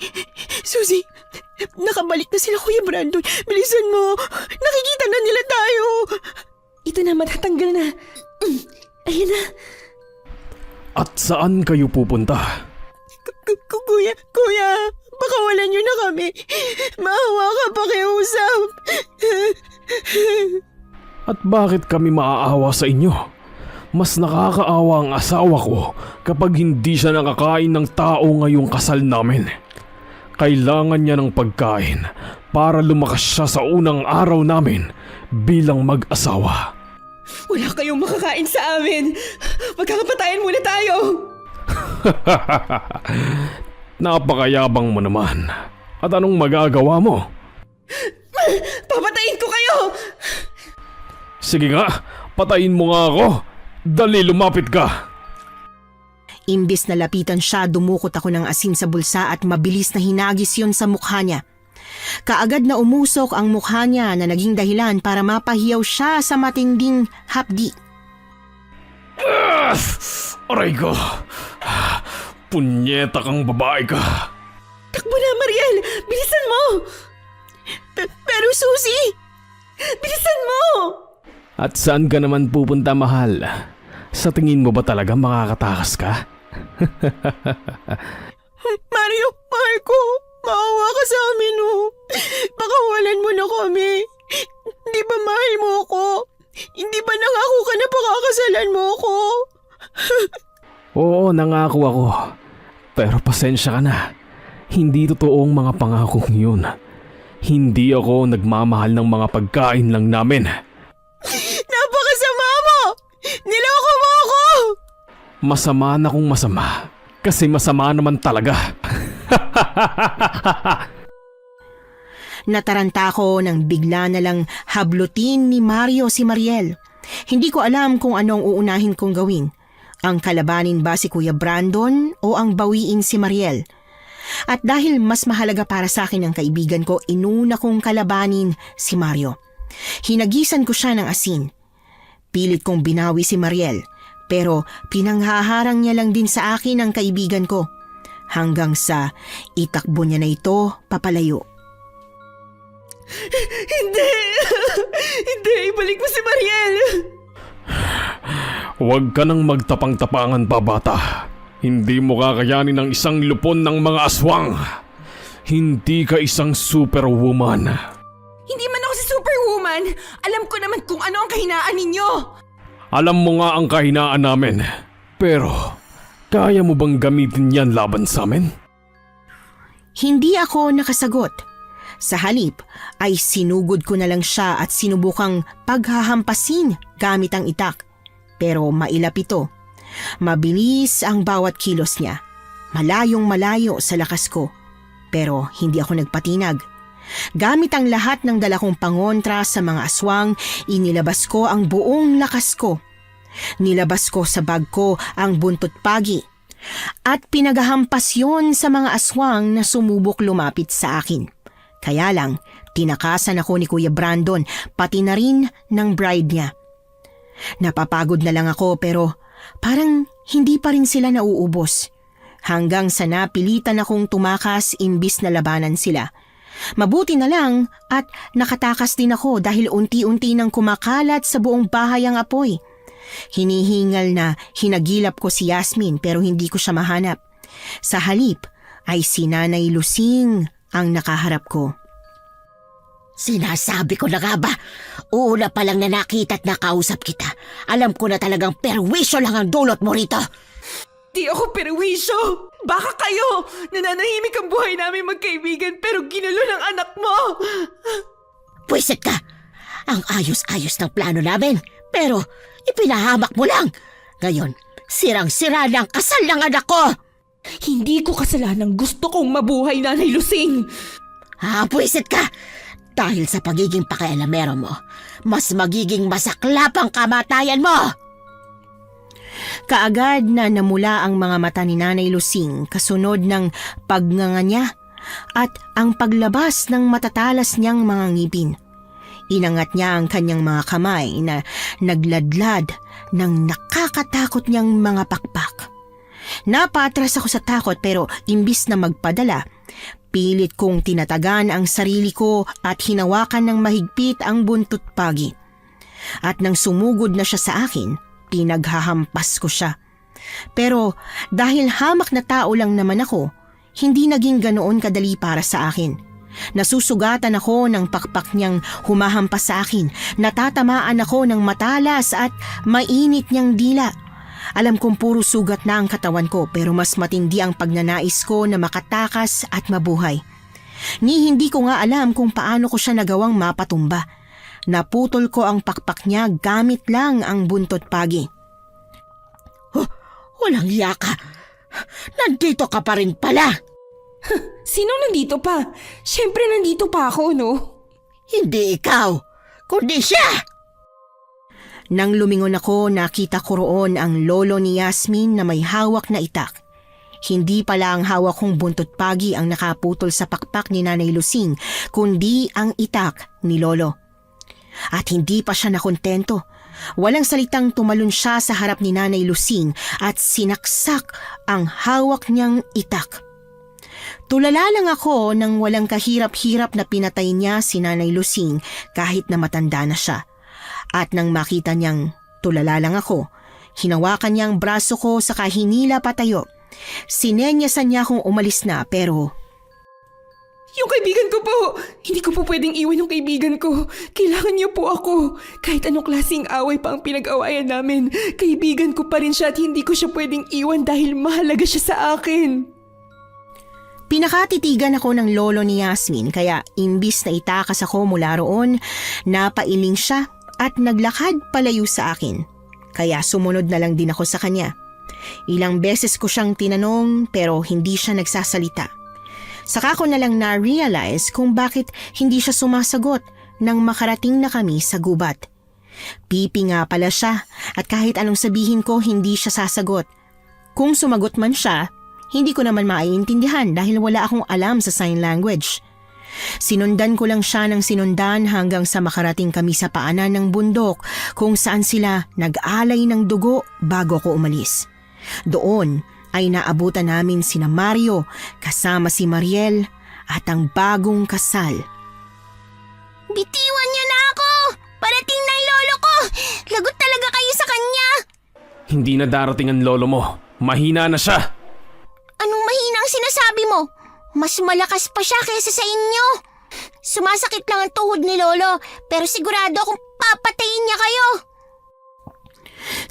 nakabalik na sila, Kuya Brandon. Bilisan mo, nakikita na nila tayo. Ito na, matatanggal na. Ayan na. At saan kayo pupunta? Kuya, pakawalan niyo na kami. Maawa ka pakiusap. At bakit kami maaawa sa inyo? Mas nakakaawa ang asawa ko kapag hindi siya nakakain ng tao ngayong kasal namin. Kailangan niya ng pagkain para lumakas siya sa unang araw namin bilang mag-asawa. Wala kayong makakain sa amin. Magkakapatayan muna tayo. Napakayabang mo naman. At anong magagawa mo? Papatayin ko kayo. Sige nga, patayin mo nga ako. Dali, lumapit ka. Imbis na lapitan siya, dumukot ako ng asin sa bulsa at mabilis na hinagis yun sa mukha niya. Kaagad na umusok ang mukha niya na naging dahilan para mapahiyaw siya sa matinding hapdi. Aray ko. Punyeta kang babae ka. Takbo na, Mariel. Bilisan mo. Pero Suzy, Bilisan mo. At saan ka naman pupunta, mahal? Sa tingin mo ba talaga makakatakas ka? Mario, mahal ko. Maawa ka sa amin, Pakawalan mo na kami. Hindi ba mahal mo ako? Hindi ba nangako ka na pakakasalan mo ako? Oo, nangako ako. Pero pasensya ka na. Hindi totoong mga pangakong yun. Hindi ako nagmamahal ng mga pagkain lang namin. Napakasama mo! Niloko mo ako! Masama na kung masama. Kasi masama naman talaga. Nataranta ko nang bigla na lang hablutin ni Mario si Mariel. Hindi ko alam kung anong uunahin kong gawin. Ang kalabanin ba si Kuya Brandon o ang bawiin si Mariel? At dahil mas mahalaga para sa akin ang kaibigan ko, inuna kong kalabanin si Mario. Hinagisan ko siya ng asin. Pilit kong binawi si Mariel, pero pinanghaharang niya lang din sa akin ang kaibigan ko. Hanggang sa itakbo niya na ito papalayo. Hindi. Hindi, ibalik mo si Mariel. Huwag ka nang magtapang-tapangan pa, bata. Hindi mo kakayanin ang isang lupon ng mga aswang. Hindi ka isang superwoman. Hindi man ako si Superwoman. Alam ko naman kung ano ang kahinaan ninyo. Alam mo nga ang kahinaan namin. Pero, kaya mo bang gamitin yan laban sa amin? Hindi ako nakasagot. Sa halip ay sinugod ko na lang siya at sinubukang paghahampasin gamit ang itak. Pero mailap ito. Mabilis ang bawat kilos niya. Malayong malayo sa lakas ko. Pero hindi ako nagpatinag. Gamit ang lahat ng dala kong pangontra sa mga aswang, inilabas ko ang buong lakas ko. Nilabas ko sa bag ko ang buntot pagi. At pinagahampas yon sa mga aswang na sumubok lumapit sa akin. Kaya lang, tinakasan ako ni Kuya Brandon, pati na rin ng bride niya. Napapagod na lang ako pero parang hindi pa rin sila nauubos. Hanggang sa napilitan akong tumakas imbis na labanan sila. Mabuti na lang at nakatakas din ako dahil unti-unti nang kumakalat sa buong bahay ang apoy. Hinihingal na hinagilap ko si Yasmin pero hindi ko siya mahanap. Sa halip ay si Nanay Lusing ang nakaharap ko. Sinasabi ko na nga ba, una pa lang na nakita at nakausap kita. Alam ko na talagang perwisyo lang ang dulot mo rito. Di ako perwisyo! Baka kayo! Nananahimik ang buhay namin magkaibigan pero ginulo ng anak mo! Pwisit ka! Ang ayos-ayos ng plano namin, pero ipinahamak mo lang. Ngayon, sirang-sira na ang kasal ng anak ko! Hindi ko kasalanan gusto kong mabuhay, Nanay Lusing! Pwisit ka! Dahil sa pagiging pakialamero mo, mas magiging masaklap ang kamatayan mo! Kaagad na namula ang mga mata ni Nanay Lusing kasunod ng pagnganga niya at ang paglabas ng matatalas niyang mga ngipin. Inangat niya ang kanyang mga kamay na nagladlad ng nakakatakot niyang mga pakpak. Napatras ako sa takot pero imbis na magpadala, pilit kong tinatagan ang sarili ko at hinawakan ng mahigpit ang buntot pagi. At nang sumugod na siya sa akin, pinaghahampas ko siya. Pero dahil hamak na tao lang naman ako, hindi naging ganoon kadali para sa akin. Nasusugatan ako ng pakpak niyang humahampas sa akin. Natatamaan ako ng matalas at mainit niyang dila. Alam kong puro sugat na ang katawan ko pero mas matindi ang pagnanais ko na makatakas at mabuhay. Ni hindi ko nga alam kung paano ko siya nagawang mapatumba. Naputol ko ang pakpak niya gamit lang ang buntot pagi. Walang iya ka! Nandito ka pa rin pala! Sino nandito pa? Siyempre nandito pa ako, no? Hindi ikaw, kundi siya! Nang lumingon ako, nakita ko roon ang lolo ni Yasmin na may hawak na itak. Hindi pala ang hawak kong buntot pagi ang nakaputol sa pakpak ni Nanay Lusing, kundi ang itak ni lolo. At hindi pa siya nakontento. Walang salitang tumalon siya sa harap ni Nanay Lusing at sinaksak ang hawak niyang itak. Tulala lang ako nang walang kahirap-hirap na pinatay niya si Nanay Lusing kahit na matanda na siya. At nang makita niyang tulala lang ako, hinawakan niya ang braso ko saka hinila patayo. Sinenyasan niya akong umalis na pero... Yung kaibigan ko po! Hindi ko po pwedeng iwan yung kaibigan ko. Kailangan niyo po ako. Kahit anong klaseng away pa ang pinag-awayan namin, kaibigan ko pa rin siya at hindi ko siya pwedeng iwan dahil mahalaga siya sa akin. Pinakatitigan ako ng lolo ni Yasmin kaya imbis na itakas ako mula roon, napailing siya at naglakad palayo sa akin. Kaya sumunod na lang din ako sa kanya. Ilang beses ko siyang tinanong pero hindi siya nagsasalita. Saka ko na lang na-realize kung bakit hindi siya sumasagot nang makarating na kami sa gubat. Pipi nga pala siya at kahit anong sabihin ko hindi siya sasagot. Kung sumagot man siya, hindi ko naman maiintindihan dahil wala akong alam sa sign language. Sinundan ko lang siya ng sinundan hanggang sa makarating kami sa paanan ng bundok kung saan sila nag-alay ng dugo bago ko umalis. Doon ay naabutan namin sina Mario kasama si Mariel at ang bagong kasal. Bitiwan niyo na ako! Parating na ang lolo ko! Lagot talaga kayo sa kanya! Hindi na darating ang lolo mo. Mahina na siya. Anong mahina ang sinasabi mo? Mas malakas pa siya kaysa sa inyo. Sumasakit lang ang tuhod ni lolo pero sigurado akong papatayin niya kayo.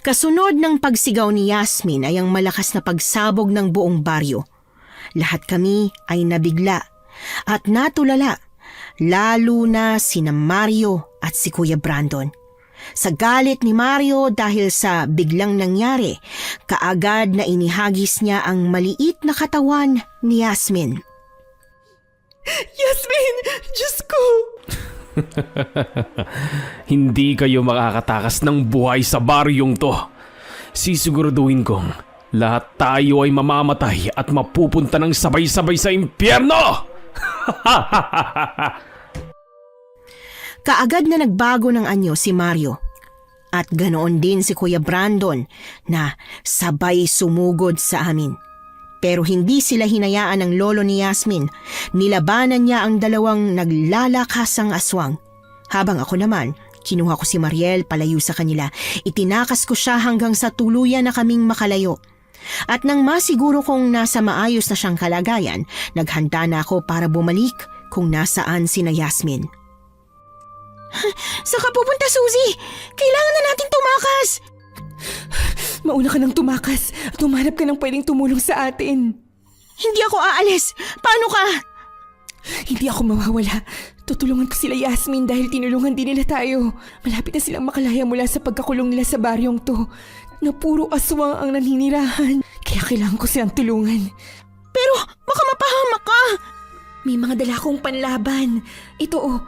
Kasunod ng pagsigaw ni Yasmin ay ang malakas na pagsabog ng buong baryo. Lahat kami ay nabigla at natulala, lalo na sina Mario at si Kuya Brandon. Sa galit ni Mario dahil sa biglang nangyari, kaagad na inihagis niya ang maliit na katawan ni Yasmin. Yasmin! Diyos ko! Hindi kayo makakatakas ng buhay sa baryong to. Sisiguraduhin kong lahat tayo ay mamamatay at mapupunta ng sabay-sabay sa impyerno! Kaagad na nagbago ng anyo si Mario. At ganoon din si Kuya Brandon na sabay sumugod sa amin. Pero hindi sila hinayaan ng lolo ni Yasmin. Nilabanan niya ang dalawang naglalakasang aswang. Habang ako naman, kinuha ko si Mariel palayo sa kanila. Itinakas ko siya hanggang sa tuluyan na kaming makalayo. At nang masiguro kong nasa maayos na siyang kalagayan, naghanda na ako para bumalik kung nasaan sina Yasmin. Saan ka pupunta, Suzy? Kailangan na natin tumakas! Mauna ka nang tumakas at humanap ka ng pwedeng tumulong sa atin. Hindi ako aalis. Paano ka? Hindi ako mawawala. Tutulungan ko sila Yasmin dahil tinulungan din nila tayo. Malapit na silang makalaya mula sa pagkakulong nila sa baryong to na puro aswang ang naninirahan. Kaya kailangan ko silang tulungan. Pero baka mapahamak ka. May mga dala akong panlaban. Ito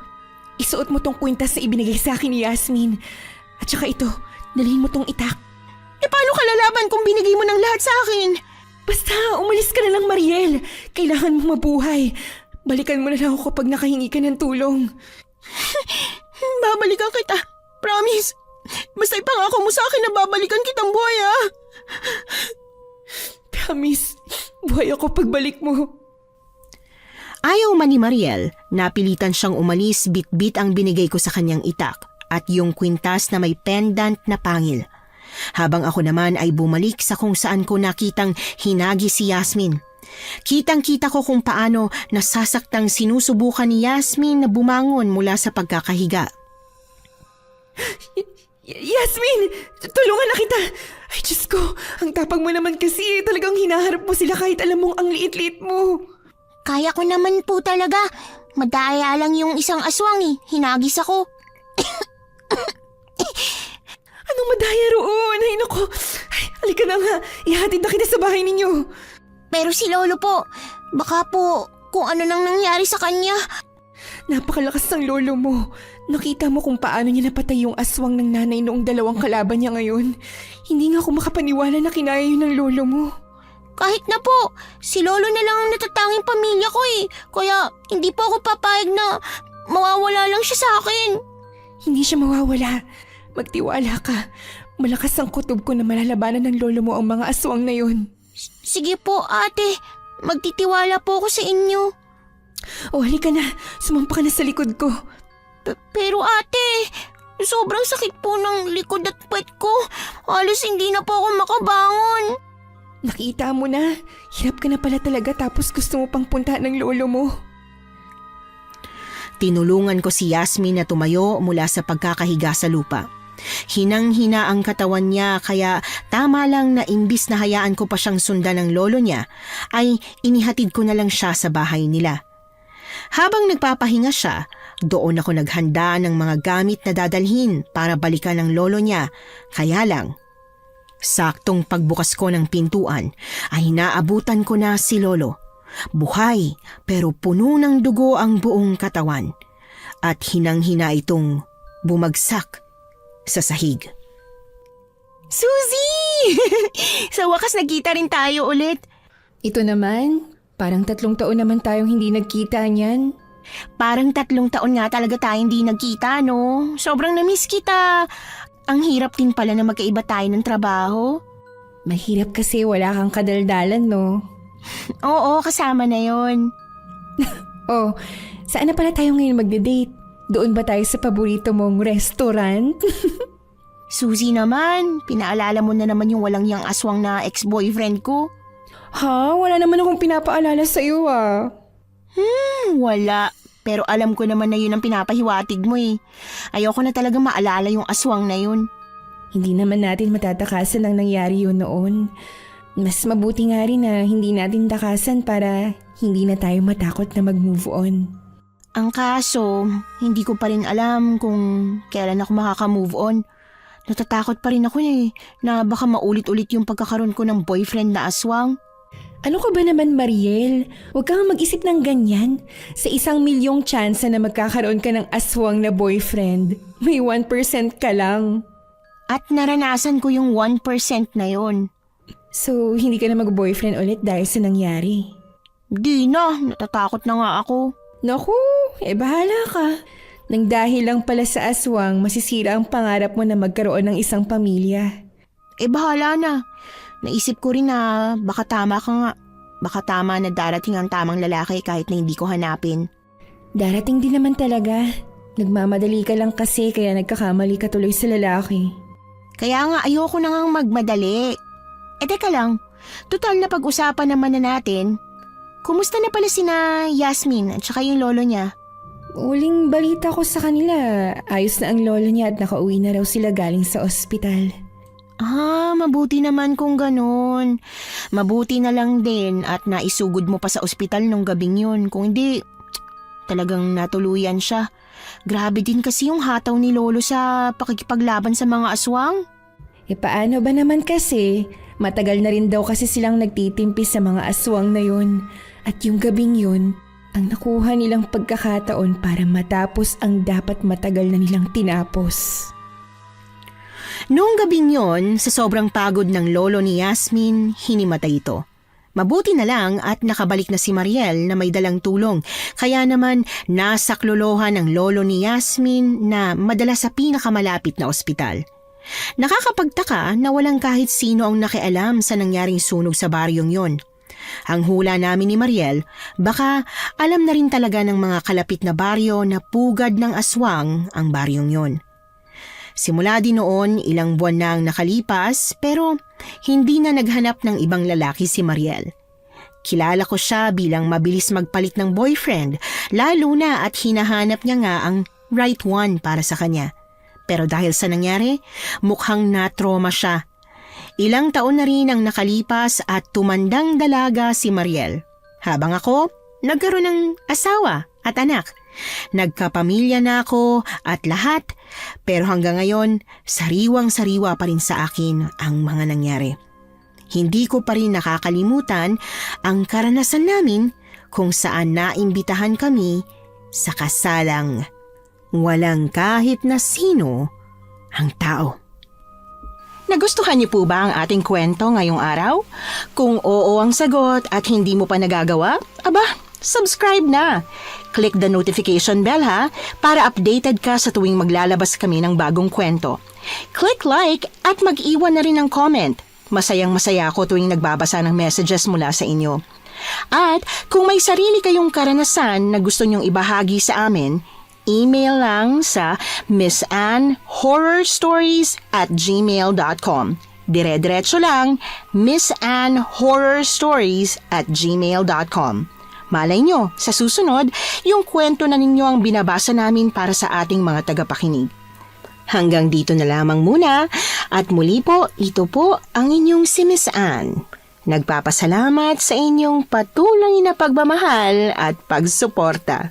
isuot mo tong kwintas na ibinigay sa akin ni Yasmin. At saka ito, dalhin mo tong itak. Paano ka lalaban kung binigay mo ng lahat sa akin? Basta, umalis ka na lang, Mariel. Kailangan mo mabuhay. Balikan mo na lang ako kapag nakahingi ka ng tulong. Babalikan kita. Promise. Basta ipangako mo sa akin na babalikan kitang buhay, ha? Promise, buhay ako pagbalik mo. Ayaw man ni Mariel, napilitan siyang umalis bit-bit ang binigay ko sa kanyang itak at yung kwintas na may pendant na pangil. Habang ako naman ay bumalik sa kung saan ko nakitang hinagi si Yasmin. Kitang-kita ko kung paano nasasaktang sinusubukan ni Yasmin na bumangon mula sa pagkakahiga. Yasmin! Tulungan na kita! Ay, Diyos ko! Ang tapang mo naman kasi. Talagang hinaharap mo sila kahit alam mong ang liit-liit mo. Kaya ko naman po talaga. Madaya lang yung isang aswang Hinagis ako. Anong madaya roon? Ay, naku! Ay, halika na nga. Ihatid na kita sa bahay ninyo. Pero si Lolo po, baka po kung ano nang nangyari sa kanya. Napakalakas ng lolo mo. Nakita mo kung paano niya napatay yung aswang ng nanay noong dalawang kalaban niya ngayon. Hindi nga ako makapaniwala na kinaya yun ng lolo mo. Kahit na po, si Lolo na lang ang natatanging pamilya ko Kaya hindi po ako papayag na mawawala lang siya sa akin. Hindi siya mawawala. Magtiwala ka. Malakas ang kutob ko na malalabanan ng lolo mo ang mga aswang na yun. Sige po, ate. Magtitiwala po ako sa inyo. O halika na. Sumampa ka na sa likod ko. Pero ate, sobrang sakit po ng likod at puwet ko. Halos hindi na po ako makabangon. Nakita mo na. Hirap ka na pala talaga tapos gusto mo pang puntahan ng lolo mo. Tinulungan ko si Yasmin na tumayo mula sa pagkakahiga sa lupa. Hinang-hina ang katawan niya kaya tama lang na imbis na hayaan ko pa siyang sundan ng lolo niya, ay inihatid ko na lang siya sa bahay nila. Habang nagpapahinga siya, doon ako naghanda ng mga gamit na dadalhin para balikan ng lolo niya. Kaya lang, saktong pagbukas ko ng pintuan ay naabutan ko na si lolo. Buhay pero puno ng dugo ang buong katawan at hinang-hina itong bumagsak sa sahig. Suzy! Sa wakas nagkita rin tayo ulit. Ito naman, parang 3 taon naman tayong hindi nagkita niyan. Parang 3 taon nga talaga tayo hindi nagkita, no? Sobrang namiss kita. Ang hirap din pala na magkaiba tayo ng trabaho. Mahirap kasi wala kang kadaldalan, no? Oo, kasama na yon. Oh, saan na pala tayo ngayon magde-date? Doon ba tayo sa paborito mong restaurant? Suzy naman, pinaalala mo na naman yung walang yang aswang na ex-boyfriend ko. Ha? Wala naman akong pinapaalala sa'yo Wala. Pero alam ko naman na yun ang pinapahiwatig mo Ayoko na talaga maalala yung aswang na yun. Hindi naman natin matatakasan ang nangyari yun noon. Mas mabuti nga rin na hindi natin takasan para hindi na tayo matakot na mag-move on. Ang kaso, hindi ko pa rin alam kung kailan ako makaka-move on. Natatakot pa rin ako na baka maulit-ulit yung pagkakaroon ko ng boyfriend na aswang. Ano ka ba naman, Mariel? Huwag kang mag-isip ng ganyan. Sa 1,000,000 tsansa na magkakaroon ka ng aswang na boyfriend, may 1% ka lang. At naranasan ko yung 1% na yon. So, hindi ka na mag-boyfriend ulit dahil sa nangyari? Di na, natatakot na nga ako. Naku, bahala ka. Nang dahil lang pala sa aswang, masisira ang pangarap mo na magkaroon ng isang pamilya. Bahala na. Naisip ko rin na baka tama ka nga. Baka tama na darating ang tamang lalaki kahit na hindi ko hanapin. Darating din naman talaga. Nagmamadali ka lang kasi kaya nagkakamali ka tuloy sa lalaki. Kaya nga ayoko na ngang magmadali. Teka lang, total na pag-usapan naman na natin. Kumusta na pala sina Yasmin at saka yung lolo niya? Uling balita ko sa kanila, ayos na ang lolo niya at nakauwi na raw sila galing sa ospital. Mabuti naman kung ganun. Mabuti na lang din at naisugod mo pa sa ospital nung gabing yun. Kung hindi, talagang natuluyan siya. Grabe din kasi yung hataw ni lolo sa pakikipaglaban sa mga aswang. Paano ba naman kasi? Matagal na rin daw kasi silang nagtitimpi sa mga aswang na yun. At yung gabing yun, ang nakuha nilang pagkakataon para matapos ang dapat matagal na nilang tinapos. Noong gabing yon, sa sobrang pagod ng lolo ni Yasmin, hinimatay ito. Mabuti na lang at nakabalik na si Mariel na may dalang tulong. Kaya naman nasaklolohan ng lolo ni Yasmin na madala sa pinakamalapit na ospital. Nakakapagtaka na walang kahit sino ang nakialam sa nangyaring sunog sa baryong yon. Ang hula namin ni Mariel, baka alam na rin talaga ng mga kalapit na baryo na pugad ng aswang ang baryong yon. Simula din noon, ilang buwan na ang nakalipas pero hindi na naghanap ng ibang lalaki si Mariel. Kilala ko siya bilang mabilis magpalit ng boyfriend, lalo na at hinahanap niya nga ang right one para sa kanya. Pero dahil sa nangyari, mukhang na-trauma siya. Ilang taon na rin ang nakalipas at tumandang dalaga si Mariel. Habang ako, nagkaroon ng asawa at anak. Nagkapamilya na ako at lahat, pero hanggang ngayon, sariwang-sariwa pa rin sa akin ang mga nangyari. Hindi ko pa rin nakakalimutan ang karanasan namin kung saan naimbitahan kami sa kasalang walang kahit na sino ang tao. Nagustuhan niyo po ba ang ating kwento ngayong araw? Kung oo ang sagot at hindi mo pa nagagawa, subscribe na. Click the notification bell para updated ka sa tuwing maglalabas kami ng bagong kwento. Click like at mag-iwan na rin ng comment. Masayang-masaya ako tuwing nagbabasa ng messages mula sa inyo. At kung may sarili kayong karanasan na gusto nyong ibahagi sa amin, email lang sa missanhorrorstories@gmail.com. Dire-diretso lang, missanhorrorstories@gmail.com. Malay nyo, sa susunod, yung kwento na ninyo ang binabasa namin para sa ating mga tagapakinig. Hanggang dito na lamang muna at muli po, ito po ang inyong si Miss Ann. Nagpapasalamat sa inyong patuloy na pagmamahal at pagsuporta.